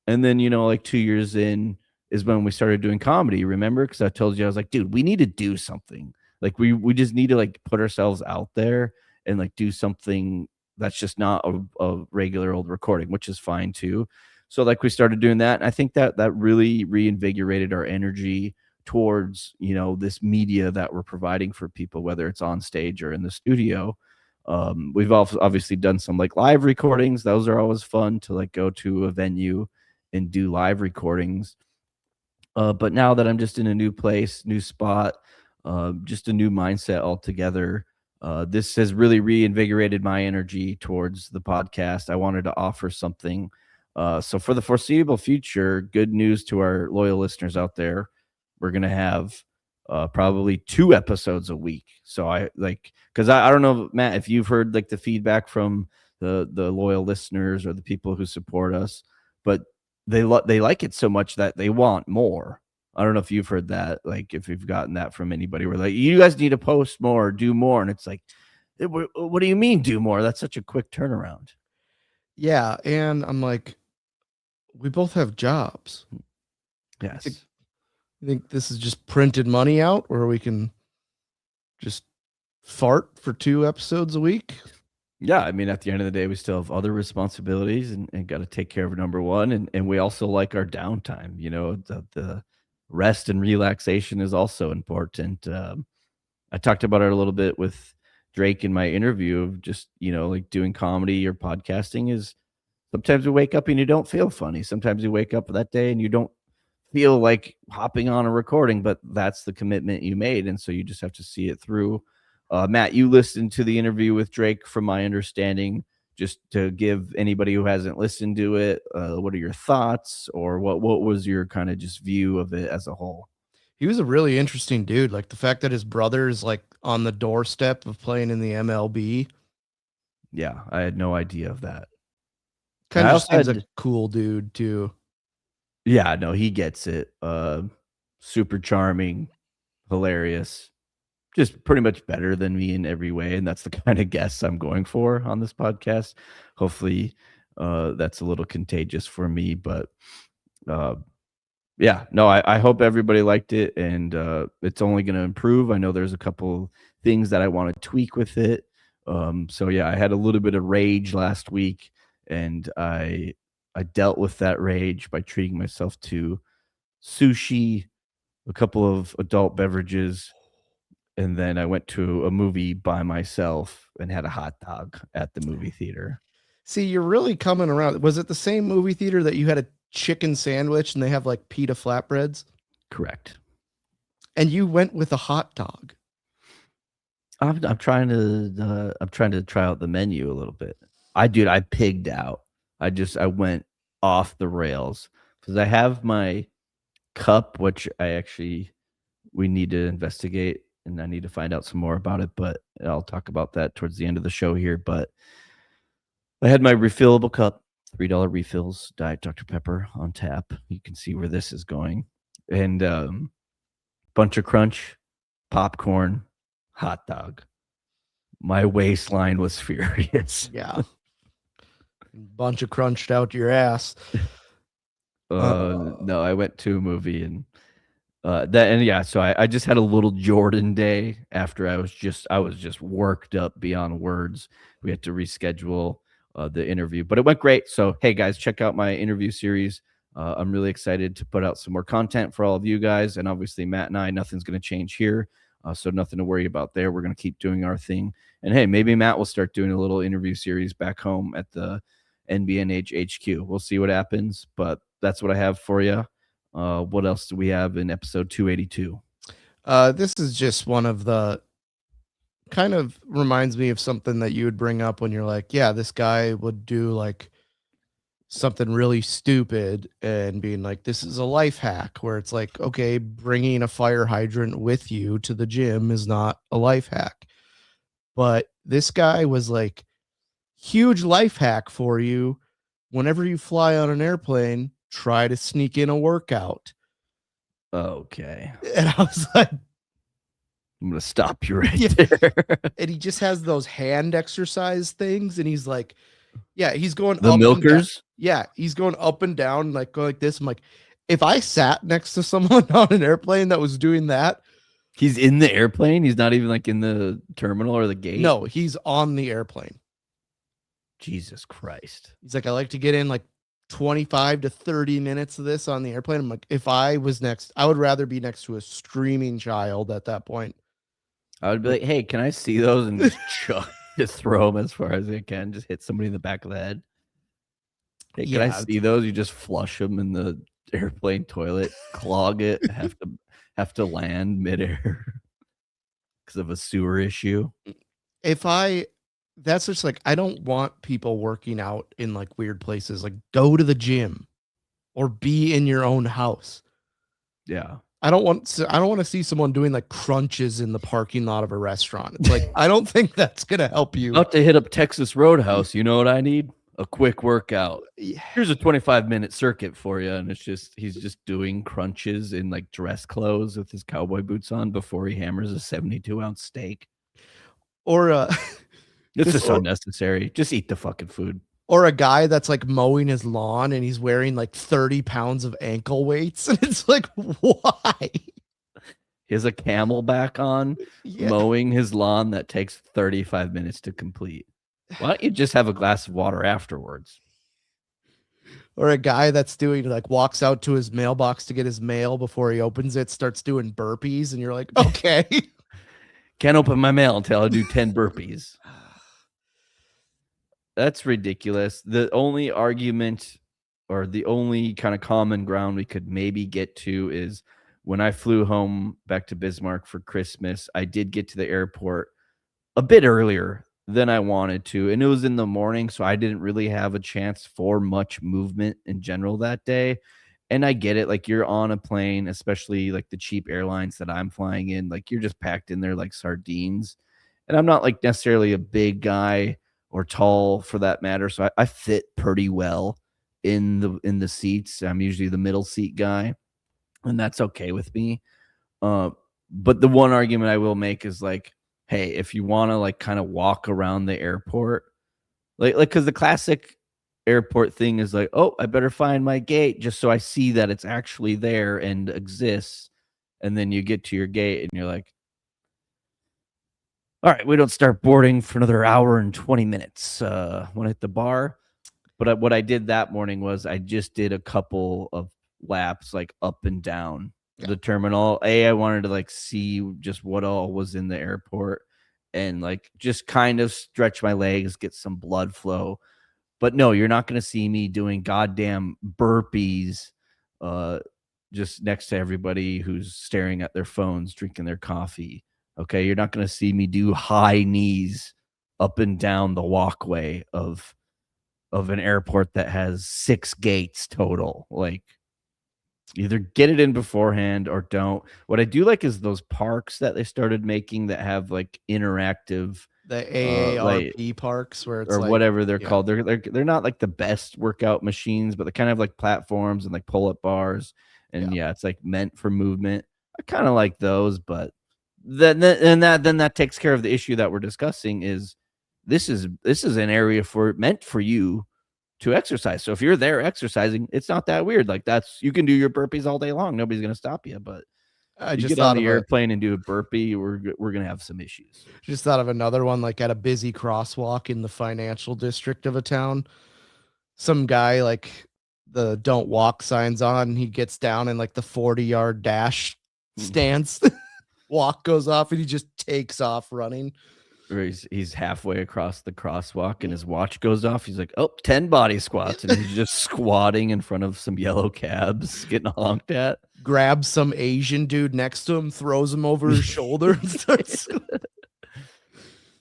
And then, like 2 years in is when we started doing comedy, remember? Because I told you, I was like, dude, we need to do something. Like we just need to like put ourselves out there and like do something that's just not a regular old recording, which is fine too. So like we started doing that. And I think that really reinvigorated our energy towards, this media that we're providing for people, whether it's on stage or in the studio. We've also obviously done some like live recordings. Those are always fun to like go to a venue and do live recordings. But now that I'm just in a new place, new spot, just a new mindset altogether, this has really reinvigorated my energy towards the podcast. I wanted to offer something. So for the foreseeable future, good news to our loyal listeners out there, we're going to have probably 2 episodes a week. So I like, because I don't know, Matt, if you've heard like the feedback from the loyal listeners or the people who support us, but they like it so much that they want more. I don't know if you've heard that, like if you've gotten that from anybody where like, you guys need to post more, do more. And it's like, what do you mean do more? That's such a quick turnaround. Yeah, and I'm like, we both have jobs. Yes. You think this is just printed money out where we can just fart for 2 episodes a week? Yeah, I mean, at the end of the day, we still have other responsibilities and got to take care of number one. And we also like our downtime. The rest and relaxation is also important. I talked about it a little bit with Drake in my interview of just, like doing comedy or podcasting is sometimes we wake up and you don't feel funny. Sometimes you wake up that day and you don't feel like hopping on a recording, but that's the commitment you made. And so you just have to see it through. Matt, you listened to the interview with Drake, from my understanding. Just to give anybody who hasn't listened to it, what are your thoughts, or what was your kind of just view of it as a whole? He was a really interesting dude. Like the fact that his brother is like on the doorstep of playing in the MLB. Yeah, I had no idea of that. Kind I of also just seems a had cool dude too. Yeah, no, he gets it. Super charming, hilarious, just pretty much better than me in every way, and that's the kind of guests I'm going for on this podcast. Hopefully, that's a little contagious for me, but uh, yeah, no, I hope everybody liked it, and it's only going to improve. I know there's a couple things that I want to tweak with it. So yeah, I had a little bit of rage last week, and I dealt with that rage by treating myself to sushi, a couple of adult beverages, and then I went to a movie by myself and had a hot dog at the movie theater. See, you're really coming around. Was it the same movie theater that you had a chicken sandwich and they have like pita flatbreads? Correct. And you went with a hot dog. I'm trying to try out the menu a little bit. I pigged out. I went off the rails because I have my cup, which we need to investigate, and I need to find out some more about it. But I'll talk about that towards the end of the show here. But I had my refillable cup, $3 refills, Diet Dr. Pepper on tap. You can see where this is going, and bunch of crunch, popcorn, hot dog. My waistline was furious. Yeah. Bunch of crunched out your ass. No, I went to a movie and so I just had a little Jordan day after I was just worked up beyond words. We had to reschedule the interview, but it went great. So hey guys, check out my interview series. I'm really excited to put out some more content for all of you guys, and obviously Matt and I, nothing's going to change here. So nothing to worry about there. We're going to keep doing our thing. And hey, maybe Matt will start doing a little interview series back home at the NBNH HQ. We'll see what happens, but that's what I have for you. What else do we have in episode 282? This is just one of the kind of reminds me of something that you would bring up when you're like, yeah, this guy would do like something really stupid and being like, this is a life hack, where it's like, okay, bringing a fire hydrant with you to the gym is not a life hack. But this guy was like, huge life hack for you. Whenever you fly on an airplane, try to sneak in a workout. Okay. And I was like, I'm going to stop you right Yeah. there. and he just has those hand exercise things. And he's like, yeah, he's going The up and down. milkers? Yeah, he's going up and down, like go like this. I'm like, if I sat next to someone on an airplane that was doing that, He's in the airplane. He's not even like in the terminal or the gate. no, he's on the airplane. Jesus Christ. He's like, I like to get in like 25 to 30 minutes of this on the airplane. I'm like, if I was next, I would rather be next to a screaming child at that point. I would be like, hey, can I see those? And just just throw them as far as I can. Just hit somebody in the back of the head. Hey, can I see those? You just flush them in the airplane toilet, clog it, have to land midair because of a sewer issue. That's just like, I don't want people working out in like weird places. Like, go to the gym or be in your own house. Yeah. I don't want to see someone doing like crunches in the parking lot of a restaurant. It's like, I don't think that's going to help you. About to hit up Texas Roadhouse. You know what I need? A quick workout. Yeah. Here's a 25-minute circuit for you. And he's just doing crunches in like dress clothes with his cowboy boots on before he hammers a 72-ounce steak. Or It's just unnecessary. Just eat the fucking food. Or a guy that's like mowing his lawn and he's wearing like 30 pounds of ankle weights. And it's like, why? He has a camelback on, mowing his lawn that takes 35 minutes to complete. Why don't you just have a glass of water afterwards? Or a guy that's doing like walks out to his mailbox to get his mail before he opens it, starts doing burpees, and you're like, okay. Can't open my mail until I do 10 burpees. That's ridiculous. The only argument or the only kind of common ground we could maybe get to is when I flew home back to Bismarck for Christmas, I did get to the airport a bit earlier than I wanted to. And it was in the morning, so I didn't really have a chance for much movement in general that day. And I get it. Like, you're on a plane, especially like the cheap airlines that I'm flying in, like you're just packed in there like sardines. And I'm not like necessarily a big guy or tall for that matter. So I fit pretty well in the seats. I'm usually the middle seat guy, and that's okay with me. Uh, but the one argument I will make is like, hey, if you want to like kind of walk around the airport, like because the classic airport thing is like, oh, I better find my gate just so I see that it's actually there and exists. And then you get to your gate and you're like, all right, we don't start boarding for another hour and 20 minutes. When at the bar. But what I did that morning was I just did a couple of laps like up and down the terminal. I wanted to like see just what all was in the airport and like just kind of stretch my legs, get some blood flow. But no, you're not going to see me doing goddamn burpees just next to everybody who's staring at their phones, drinking their coffee. Okay, you're not going to see me do high knees up and down the walkway of an airport that has 6 gates total. Like, either get it in beforehand or don't. What I do like is those parks that they started making that have like interactive The like AARP parks where it's or like whatever they're called. They're not like the best workout machines, but they kind of have like platforms and like pull-up bars. And yeah, it's like meant for movement. I kind of like those, but then that takes care of the issue that we're discussing. Is this is an area meant for you to exercise. So if you're there exercising, it's not that weird. Like you can do your burpees all day long. Nobody's going to stop you. But I you just get on thought the of airplane and do a burpee, we're going to have some issues. just thought of another one, like at a busy crosswalk in the financial district of a town. Some guy like the don't walk signs on, he gets down in like the 40-yard dash stance. Walk goes off and he just takes off running. Or he's halfway across the crosswalk and his watch goes off. He's like, oh, 10 body squats. And he's just squatting in front of some yellow cabs, getting honked at. Grabs some Asian dude next to him, throws him over his shoulder and starts.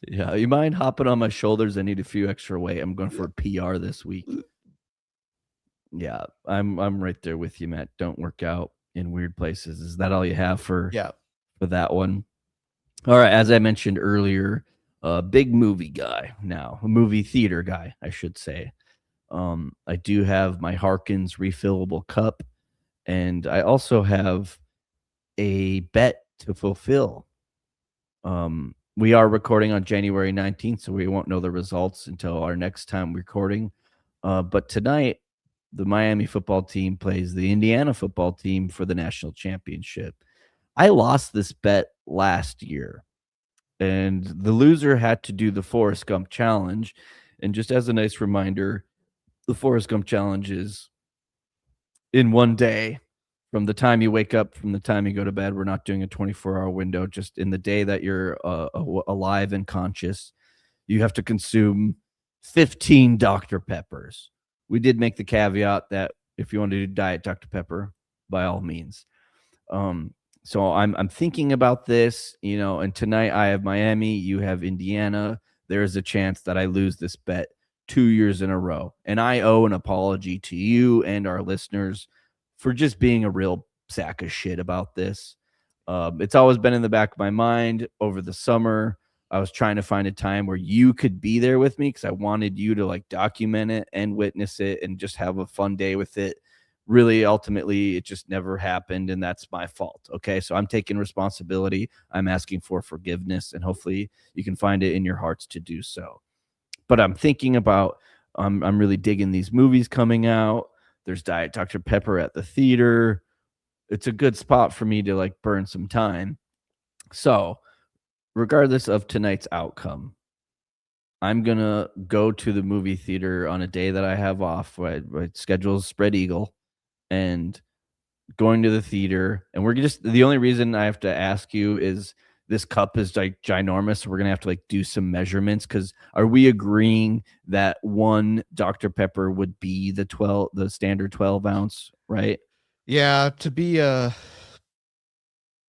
Yeah, you mind hopping on my shoulders? I need a few extra weight. I'm going for a PR this week. Yeah, I'm right there with you, Matt. Don't work out in weird places. Is that all you have for that one? All right, as I mentioned earlier, a big movie guy now, a movie theater guy, I should say. I do have my Harkins refillable cup, and I also have a bet to fulfill. We are recording on January 19th, so we won't know the results until our next time recording. But tonight, the Miami football team plays the Indiana football team for the national championship. I lost this bet last year, and the loser had to do the Forrest Gump challenge. And just as a nice reminder, the Forrest Gump challenge is in one day. From the time you wake up, from the time you go to bed, we're not doing a 24-hour window. Just in the day that you're alive and conscious, you have to consume 15 Dr. Peppers. We did make the caveat that if you want to do Diet Dr. Pepper, by all means. So I'm thinking about this, and tonight I have Miami, you have Indiana. There is a chance that I lose this bet 2 years in a row. And I owe an apology to you and our listeners for just being a real sack of shit about this. It's always been in the back of my mind over the summer. I was trying to find a time where you could be there with me because I wanted you to like document it and witness it and just have a fun day with it. Really, ultimately, it just never happened, and that's my fault. Okay, so I'm taking responsibility. I'm asking for forgiveness, and hopefully you can find it in your hearts to do so. But I'm thinking about, I'm really digging these movies coming out. There's Diet Dr. Pepper at the theater. It's a good spot for me to like burn some time. So regardless of tonight's outcome, I'm going to go to the movie theater on a day that I have off. My schedule is spread eagle, and going to the theater. And we're just, the only reason I have to ask you is this cup is like ginormous. So we're going to have to like do some measurements. Cause are we agreeing that one Dr. Pepper would be the standard 12 ounce, right? Yeah. To be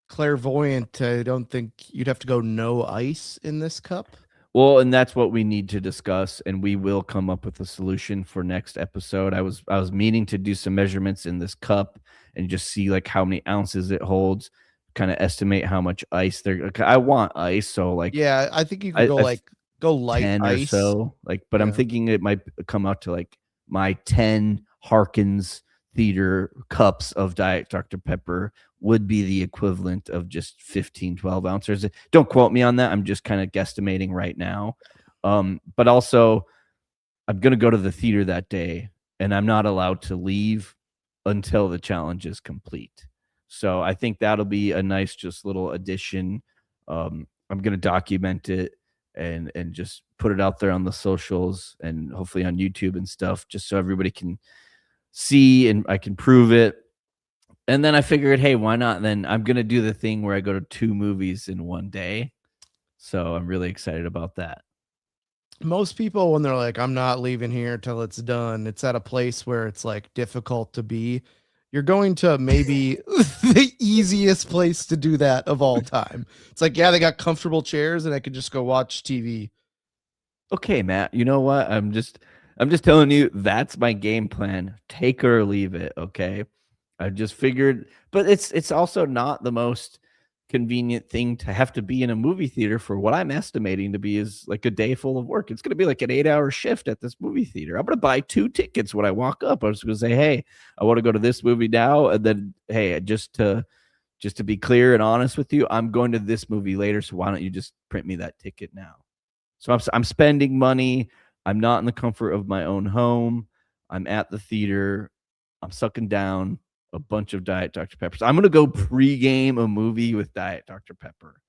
clairvoyant, I don't think you'd have to go no ice in this cup. Well, and that's what we need to discuss, and we will come up with a solution for next episode. I was meaning to do some measurements in this cup and just see like how many ounces it holds, kind of estimate how much ice there. I want ice, so like I think you could go go light 10 or ice. so. But I'm Yeah. thinking it might come out to like my 10 Harkins Theater cups of Diet Dr. Pepper would be the equivalent of just 15, 12 ounces. Don't quote me on that. I'm just kind of guesstimating right now. But also, I'm going to go to the theater that day, and I'm not allowed to leave until the challenge is complete. So I think that'll be a nice, just little addition. I'm going to document it and just put it out there on the socials and hopefully on YouTube and stuff, just so everybody can see and I can prove it. And then I figured, hey, why not? Then I'm going to do the thing where I go to 2 movies in one day. So I'm really excited about that. Most people, when they're like, I'm not leaving here till it's done, it's at a place where it's like difficult to be. You're going to maybe the easiest place to do that of all time. It's like, yeah, they got comfortable chairs and I could just go watch TV. Okay, Matt, you know what? I'm just telling you that's my game plan. Take it or leave it, okay? I just figured, but it's also not the most convenient thing to have to be in a movie theater for what I'm estimating to be is like a day full of work. It's going to be like an 8-hour shift at this movie theater. I'm going to buy 2 tickets when I walk up. I was going to say, "Hey, I want to go to this movie now," and then, "Hey, just to be clear and honest with you, I'm going to this movie later, so why don't you just print me that ticket now?" So I'm spending money. I'm not in the comfort of my own home. I'm at the theater. I'm sucking down a bunch of Diet Dr. Peppers. I'm going to go pregame a movie with Diet Dr. Pepper.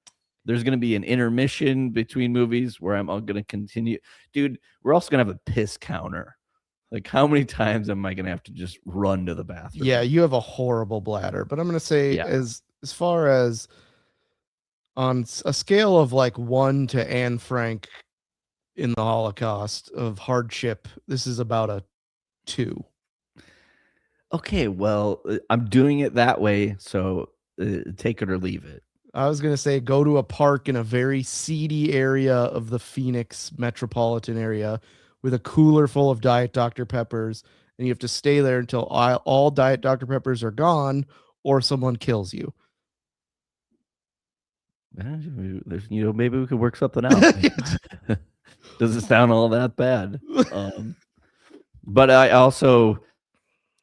There's going to be an intermission between movies where I'm going to continue. Dude, we're also going to have a piss counter. Like, how many times am I going to have to just run to the bathroom? Yeah, you have a horrible bladder, but I'm going to say Yeah. as far as on a scale of like 1 to Anne Frank in the Holocaust of hardship, this is about a 2. Okay, well, I'm doing it that way, so take it or leave it. I was going to say go to a park in a very seedy area of the Phoenix metropolitan area with a cooler full of Diet Dr. Peppers, and you have to stay there until all Diet Dr. Peppers are gone or someone kills you. Maybe we could work something out. Doesn't sound all that bad. But I also,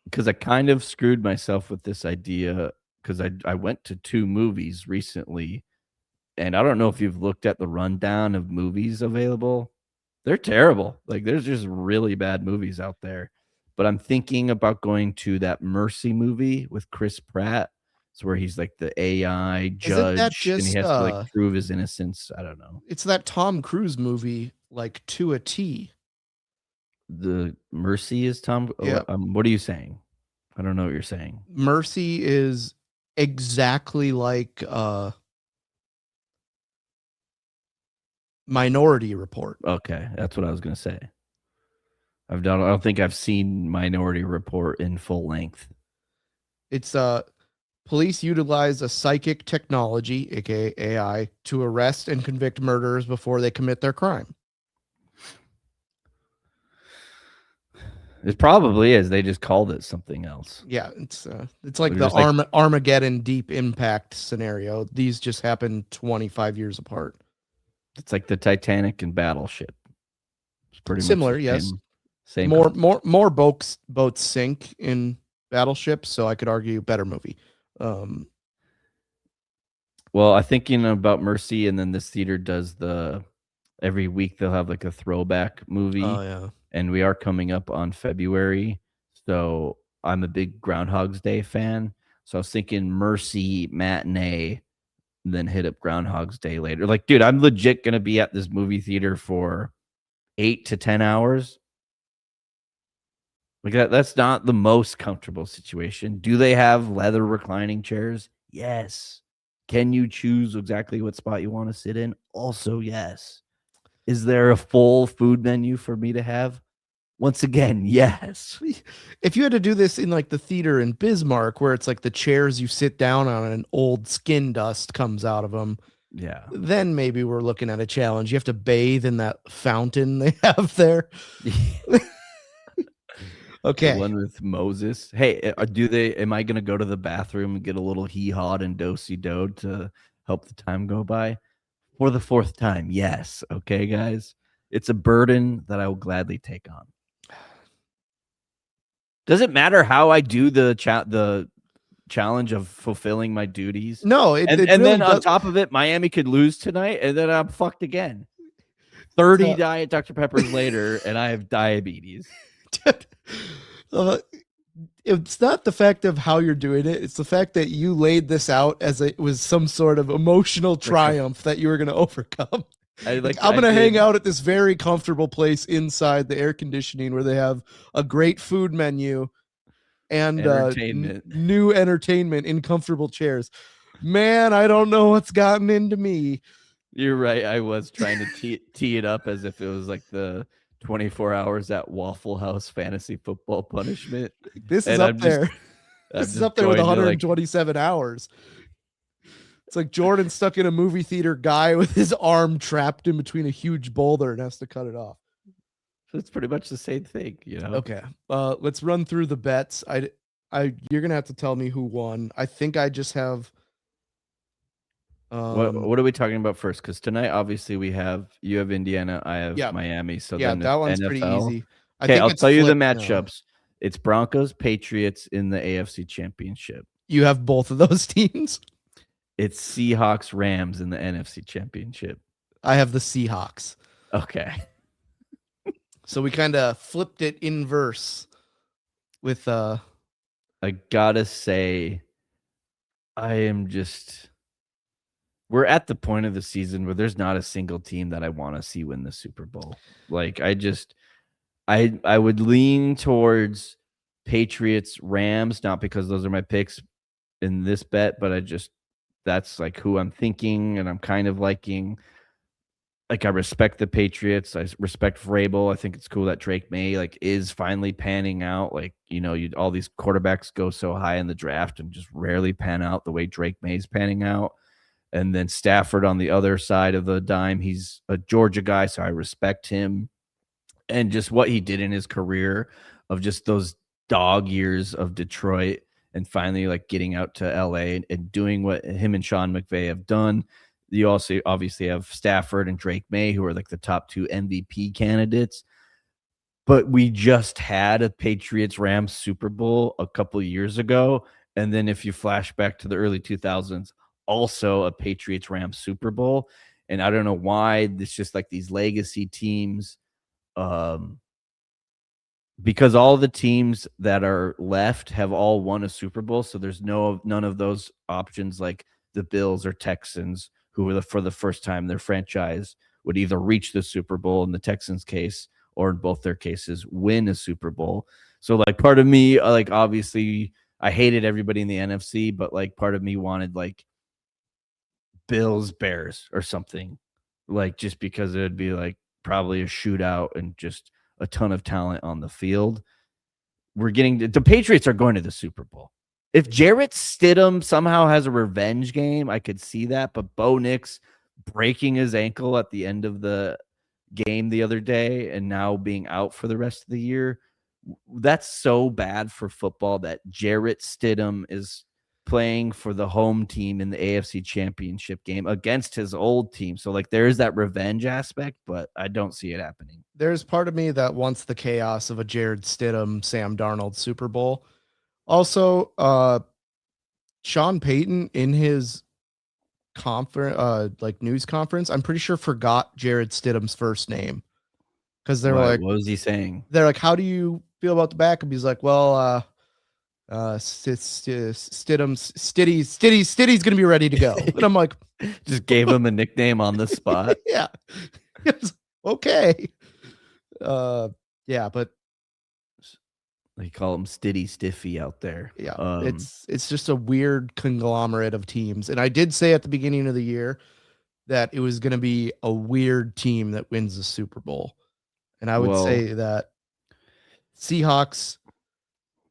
because I kind of screwed myself with this idea, because I went to 2 movies recently, and I don't know if you've looked at the rundown of movies available. They're terrible. Like, there's just really bad movies out there. But I'm thinking about going to that Mercy movie with Chris Pratt. It's where he's like the AI Isn't that judge and he just has to like prove his innocence. I don't know. it's that Tom Cruise movie like to a T. The Mercy is Tom. Yeah. What are you saying? I don't know what you're saying. Mercy is exactly like Minority Report. Okay, that's what I was gonna say. I don't think I've seen Minority Report in full length. It's police utilize a psychic technology, aka AI, to arrest and convict murderers before they commit their crime. It probably is. They just called it something else. Yeah, it's like They're the just Armageddon Deep Impact scenario. These just happened 25 years apart. It's like the Titanic and Battleship. It's pretty Similar, much the yes. Same. More boats sink in Battleship, so I could argue better movie. Well, I'm thinking about Mercy, and then this theater does every week they'll have like a throwback movie. Oh yeah. And we are coming up on February, so I'm a big Groundhog's Day fan. So I was thinking Mercy matinee, then hit up Groundhog's Day later. Like, dude, I'm legit gonna be at this movie theater for 8 to 10 hours. Like that's not the most comfortable situation. Do they have leather reclining chairs? Yes. Can you choose exactly what spot you want to sit in? Also, yes. Is there a full food menu for me to have? Once again, yes. If you had to do this in like the theater in Bismarck, where it's like the chairs you sit down on and old skin dust comes out of them, Yeah. then maybe we're looking at a challenge. You have to bathe in that fountain they have there. Okay. The one with Moses. Hey, am I going to go to the bathroom and get a little hee-hawed and do-si-do to help the time go by? For the 4th time, yes. Okay, guys? It's a burden that I will gladly take on. Does it matter how I do the challenge of fulfilling my duties? No, it And really then on does. top of it, Miami could lose tonight, and then I'm fucked again. 30 Diet Dr. Peppers later, and I have diabetes. It's not the fact of how you're doing it. It's the fact that you laid this out as it was some sort of emotional triumph that you were going to overcome. I'm going to hang out at this very comfortable place inside the air conditioning where they have a great food menu and new entertainment in comfortable chairs. Man, I don't know what's gotten into me. You're right. I was trying to tee it up as if it was like the 24 hours at Waffle House fantasy football punishment. This is up there. This is up there with 127 hours. It's like Jordan stuck in a movie theater guy with his arm trapped in between a huge boulder and has to cut it off. It's pretty much the same thing, you know? Okay. Let's run through the bets. You're going to have to tell me who won. I think I just have. What are we talking about first? Because tonight, obviously, you have Indiana, I have Miami. So yeah, then that one's NFL. pretty easy. Okay, I'll tell you the matchups. It's Broncos, Patriots in the AFC Championship. You have both of those teams? It's Seahawks, Rams in the NFC Championship. I have the Seahawks. Okay. So we kind of flipped it inverse with I gotta say, we're at the point of the season where there's not a single team that I want to see win the Super Bowl. Like I would lean towards Patriots, Rams, not because those are my picks in this bet, but that's like who I'm thinking and I'm kind of liking. Like I respect the Patriots. I respect Vrabel. I think it's cool that Drake May is finally panning out. Like, all these quarterbacks go so high in the draft and just rarely pan out the way Drake May's panning out. And then Stafford on the other side of the dime, he's a Georgia guy, so I respect him. And just what he did in his career of just those dog years of Detroit and finally getting out to LA and doing what him and Sean McVay have done. You also obviously have Stafford and Drake May, who are the top 2 MVP candidates. But we just had a Patriots-Rams Super Bowl a couple of years ago. And then if you flash back to the early 2000s, also a Patriots-Rams Super Bowl. And I don't know why it's just these legacy teams. Because all the teams that are left have all won a Super Bowl. So there's none of those options like the Bills or Texans, who were for the first time their franchise would either reach the Super Bowl in the Texans case or in both their cases win a Super Bowl. So part of me, obviously I hated everybody in the NFC, but part of me wanted Bills, Bears or something, just because it would be probably a shootout and just a ton of talent on the field. The Patriots are going to the Super Bowl. If Jarrett Stidham somehow has a revenge game, I could see that. But Bo Nix breaking his ankle at the end of the game the other day and now being out for the rest of the year, that's so bad for football that Jarrett Stidham is playing for the home team in the AFC Championship game against his old team. So there is that revenge aspect, but I don't see it happening. There's part of me that wants the chaos of a Jared Stidham, Sam Darnold Super Bowl. Also, Sean Payton in his conference, news conference, I'm pretty sure forgot Jared Stidham's first name because they were what was he saying? They're like, "How do you feel about the backup?" He's like, "Well, Stiddy's gonna be ready to go." And I'm like, just gave him a nickname on the spot. Yeah, okay. Yeah, but they call him Stiddy Stiffy out there. Yeah, it's just a weird conglomerate of teams. And I did say at the beginning of the year that it was going to be a weird team that wins the Super Bowl. And I would say that Seahawks.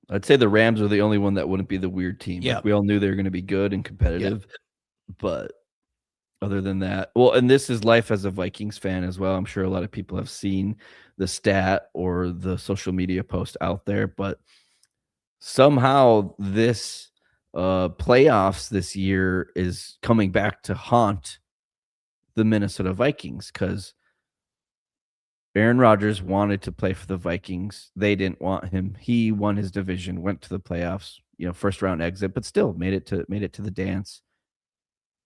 I'd say the Rams are the only one that wouldn't be the weird team. Yeah. We all knew they were going to be good and competitive. Yeah. But other than that, and this is life as a Vikings fan as well. I'm sure a lot of people have seen the stat or the social media post out there, but somehow this playoffs this year is coming back to haunt the Minnesota Vikings because Aaron Rodgers wanted to play for the Vikings. They didn't want him. He won his division, went to the playoffs, first round exit, but still made it to the dance.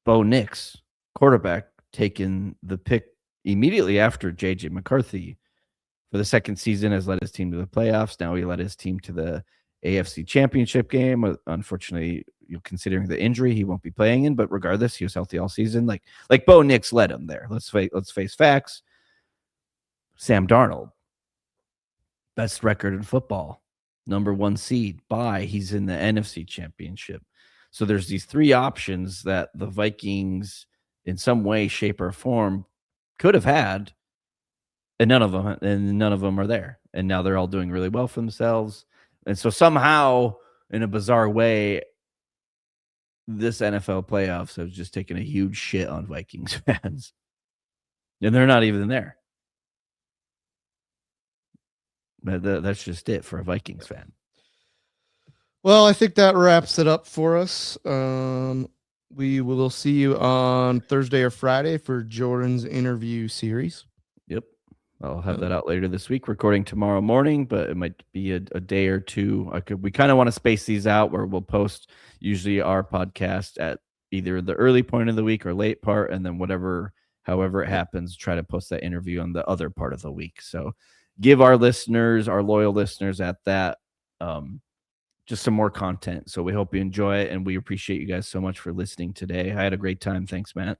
Bo Nix, quarterback, taken the pick immediately after JJ McCarthy for the second season, has led his team to the playoffs. Now he led his team to the AFC Championship game. Unfortunately, considering the injury, he won't be playing in. But regardless, he was healthy all season. Like Bo Nix led him there. Let's face facts. Sam Darnold, best record in football, number 1 seed. He's in the NFC Championship. So there's these 3 options that the Vikings, in some way, shape, or form, could have had, and none of them are there. And now they're all doing really well for themselves. And so somehow, in a bizarre way, this NFL playoffs have just taken a huge shit on Vikings fans. And they're not even there. That's just it for a Vikings fan. Well, I think that wraps it up for us. We will see you on Thursday or Friday for Jordan's interview series. Yep. I'll have that out later this week, recording tomorrow morning, but it might be a day or two. We kind of want to space these out where we'll post usually our podcast at either the early point of the week or late part, and then however it happens, try to post that interview on the other part of the week. So give our loyal listeners at that, just some more content. So we hope you enjoy it, and we appreciate you guys so much for listening today. I had a great time. Thanks, Matt.